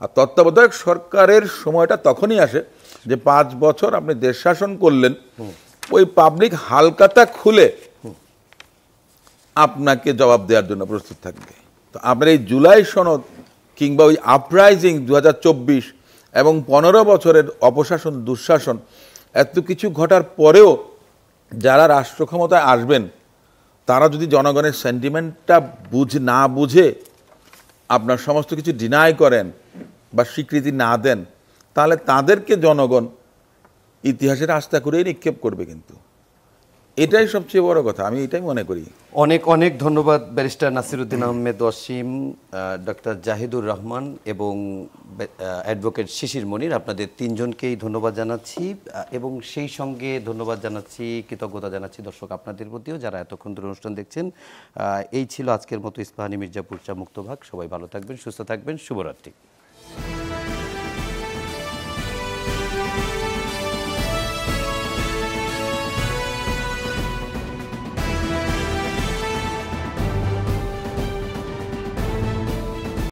আর তত্ত্বাবধায়ক সরকারের সময়টা তখনই আসে যে 5 বছর আপনি দেশ শাসন করলেন, ওই পাবলিক হালকাতা খুলে আপনাকে জবাব দেওয়ার জন্য প্রস্তুত থাকবে। তো আপনার এই জুলাই সনদ কিংবা ওই আপরাইজিং 2024 এবং 15 বছরের অপশাসন দুঃশাসন এত কিছু ঘটার পরেও যারা রাষ্ট্র ক্ষমতায় আসবেন তারা যদি জনগণের সেন্টিমেন্টটা না বুঝে আপনার সমস্ত কিছু ডিনাই করেন বা স্বীকৃতি না দেন, তাহলে তাদেরকে জনগণ ইতিহাসের আস্থা করেই নিক্ষেপ করবে। কিন্তু এটাই সবচেয়ে বড় কথা, আমি এটাই মনে করি। অনেক অনেক ধন্যবাদ ব্যারিস্টার নাসিরউদ্দিন আহমেদ ওয়াসিম, ডক্টর জাহিদুর রহমান এবং অ্যাডভোকেট শিশির মনির, আপনাদের তিনজনকেই ধন্যবাদ জানাচ্ছি এবং সেই সঙ্গে ধন্যবাদ জানাচ্ছি, কৃতজ্ঞতা জানাচ্ছি দর্শক আপনাদের প্রতিও যারা এতক্ষণ ধরে অনুষ্ঠান দেখছেন। এই ছিল আজকের মতো ইস্পাহানি মির্জাপুর চা মুক্তভাগ। সবাই ভালো থাকবেন, সুস্থ থাকবেন, শুভরাত্রি।